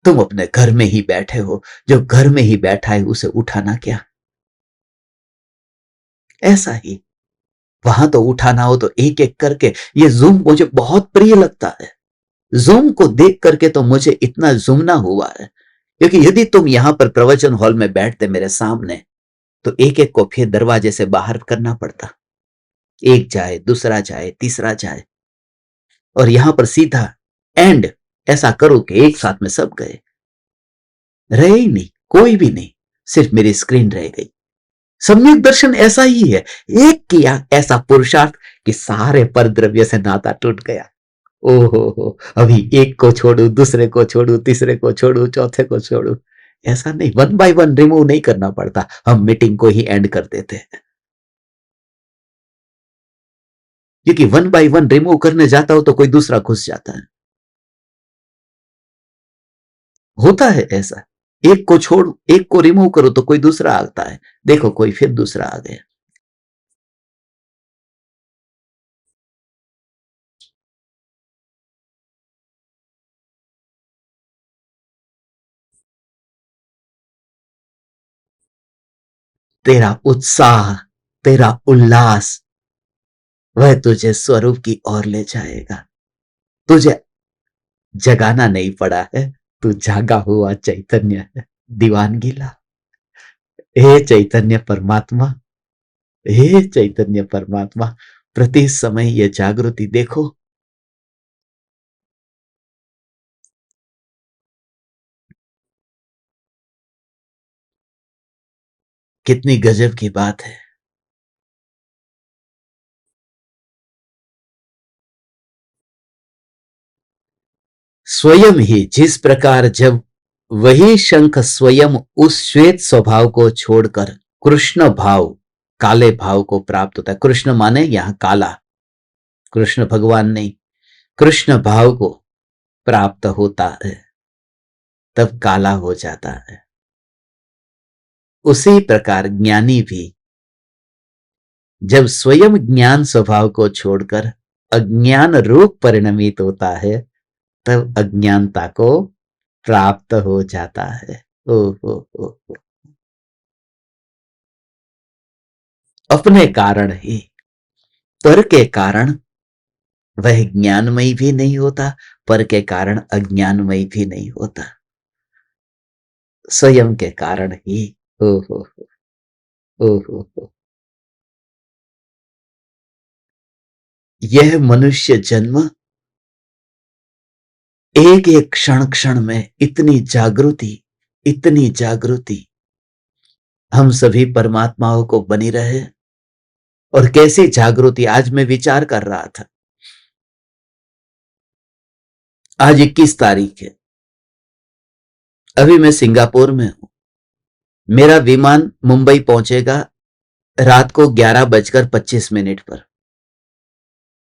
तुम अपने घर में ही बैठे हो, जो घर में ही बैठा है उसे उठाना क्या? ऐसा ही वहां तो उठाना हो तो एक एक करके। ये जूम मुझे बहुत प्रिय लगता है। जूम को देख करके तो मुझे इतना जूमना हुआ है, क्योंकि यदि तुम यहां पर प्रवचन हॉल में बैठते मेरे सामने, तो एक एक को फिर दरवाजे से बाहर करना पड़ता। एक जाए, दूसरा जाए, तीसरा जाए, और यहां पर सीधा एंड ऐसा करो कि एक साथ में सब गए। रहे ही नहीं, कोई भी नहीं, सिर्फ मेरी स्क्रीन रह गई। सम्यक दर्शन ऐसा ही है। एक किया ऐसा पुरुषार्थ कि सारे पर द्रव्य से नाता टूट गया। ओहो हो, अभी एक को छोड़ू, दूसरे को छोड़ू, तीसरे को छोड़ू, चौथे को छोड़ू। ऐसा नहीं, वन बाय वन रिमूव नहीं करना पड़ता, हम मीटिंग को ही एंड कर देते हैं। क्योंकि वन बाय वन रिमूव करने जाता हो तो कोई दूसरा घुस जाता है। होता है ऐसा, एक को छोड़ो, एक को रिमूव करो तो कोई दूसरा आता है। देखो कोई फिर दूसरा आ गया। तेरा उत्साह, तेरा उल्लास, वह तुझे स्वरूप की ओर ले जाएगा। तुझे जगाना नहीं पड़ा है, तू जागा हुआ चैतन्य है। दीवानगी ला। हे चैतन्य परमात्मा, हे चैतन्य परमात्मा, प्रति समय ये जागृति देखो। कितनी गजब की बात है। स्वयं ही जिस प्रकार जब वही शंख स्वयं उस श्वेत स्वभाव को छोड़कर कृष्ण भाव, काले भाव को प्राप्त होता है। कृष्ण माने यहां काला, कृष्ण भगवान नहीं, कृष्ण भाव को प्राप्त होता है, तब काला हो जाता है। उसी प्रकार ज्ञानी भी जब स्वयं ज्ञान स्वभाव को छोड़कर अज्ञान रूप परिणमित होता है, तब अज्ञानता को प्राप्त हो जाता है। ओ हो, अपने कारण ही, पर के कारण वह ज्ञानमय भी नहीं होता, पर के कारण अज्ञानमय भी नहीं होता, स्वयं के कारण ही। ओ हो, यह मनुष्य जन्म एक एक क्षण क्षण में इतनी जागृति, इतनी जागृति हम सभी परमात्माओं को बनी रहे। और कैसी जागृति, आज मैं विचार कर रहा था, आज 21 तारीख है, अभी मैं सिंगापुर में हूं। मेरा विमान मुंबई पहुंचेगा रात को 11:25 पर।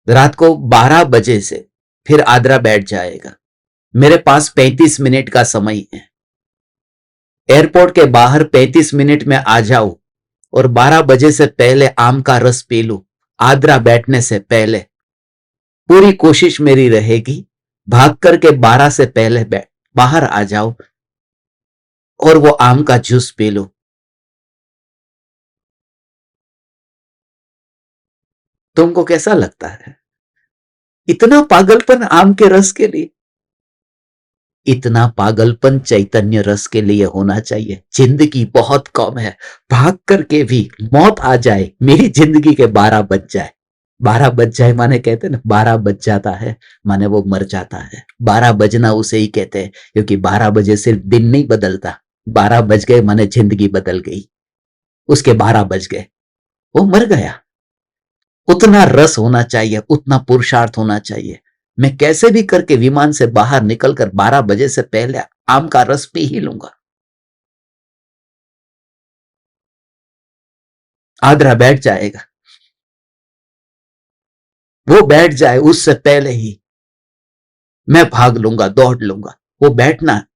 रात को 12 बजे से फिर आगरा बैठ जाएगा। मेरे पास 35 मिनट का समय है। एयरपोर्ट के बाहर 35 मिनट में आ जाऊं और 12 बजे से पहले आम का रस पी लूं, आगरा बैठने से पहले। पूरी कोशिश मेरी रहेगी भाग करके 12 से पहले बाहर आ जाओ और वो आम का जूस पी लो। तुमको कैसा लगता है? इतना पागलपन आम के रस के लिए? इतना पागलपन चैतन्य रस के लिए होना चाहिए। जिंदगी बहुत कम है, भाग करके भी मौत आ जाए, मेरी जिंदगी के 12 बज जाए। 12 बज जाए माने कहते ना 12 बज जाता है माने वो मर जाता है। 12 बजना उसे ही कहते हैं, क्योंकि 12 बजे सिर्फ दिन नहीं बदलता, 12 बज गए माने जिंदगी बदल गई। उसके 12 बज गए, वो मर गया। उतना रस होना चाहिए, उतना पुरुषार्थ होना चाहिए। मैं कैसे भी करके विमान से बाहर निकलकर 12 बजे से पहले आम का रस पी ही लूंगा। आगरा बैठ जाएगा, वो बैठ जाए उससे पहले ही मैं भाग लूंगा, दौड़ लूंगा। वो बैठना,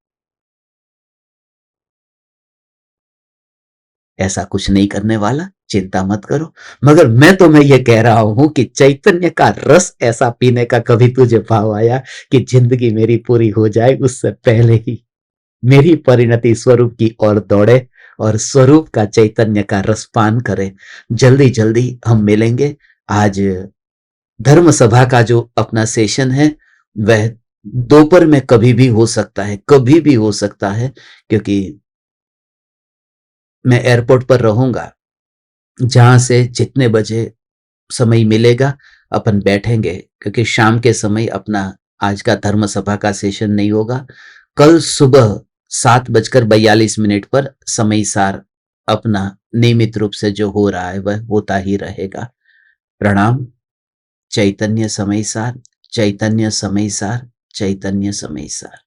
ऐसा कुछ नहीं करने वाला, चिंता मत करो। मगर मैं तुम्हें यह कह रहा हूं कि चैतन्य का रस ऐसा पीने का कभी तुझे भाव आया कि जिंदगी मेरी पूरी हो जाए उससे पहले ही मेरी परिणति स्वरूप की ओर दौड़े और स्वरूप का चैतन्य का रसपान करे। जल्दी जल्दी हम मिलेंगे। आज धर्म सभा का जो अपना सेशन है वह दोपहर में कभी भी हो सकता है, कभी भी हो सकता है, क्योंकि मैं एयरपोर्ट पर रहूंगा। जहां से जितने बजे समय मिलेगा अपन बैठेंगे, क्योंकि शाम के समय अपना आज का धर्म सभा का सेशन नहीं होगा। कल सुबह 7:42 पर समय सार अपना नियमित रूप से जो हो रहा है वह होता ही रहेगा। प्रणाम। चैतन्य समय सार, चैतन्य समय सार, चैतन्य समय सार।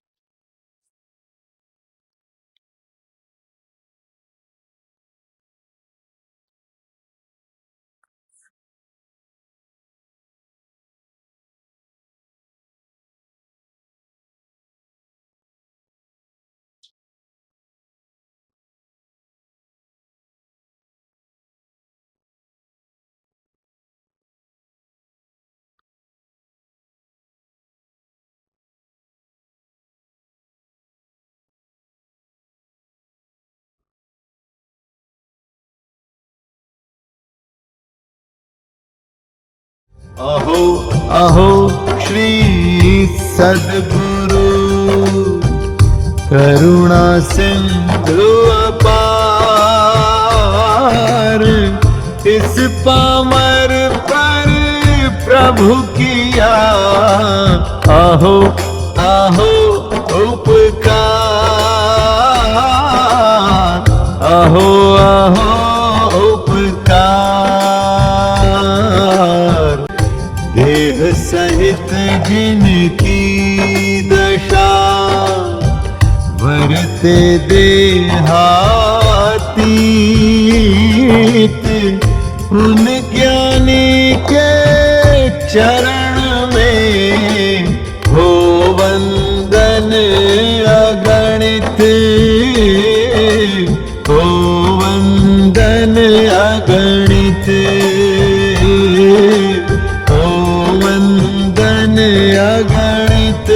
अहो अहो श्री सद्गुरु करुणा सिंधु अपार, इस पामर पर प्रभु किया अहो अहो उपकार, अहो अहो उपकार। देह सहित जिनकी दशा वरते देहातीत, उन ज्ञानी के चरण में हो वंदन अगणित, हो वंदन अगणित, हो वंदन अगणित।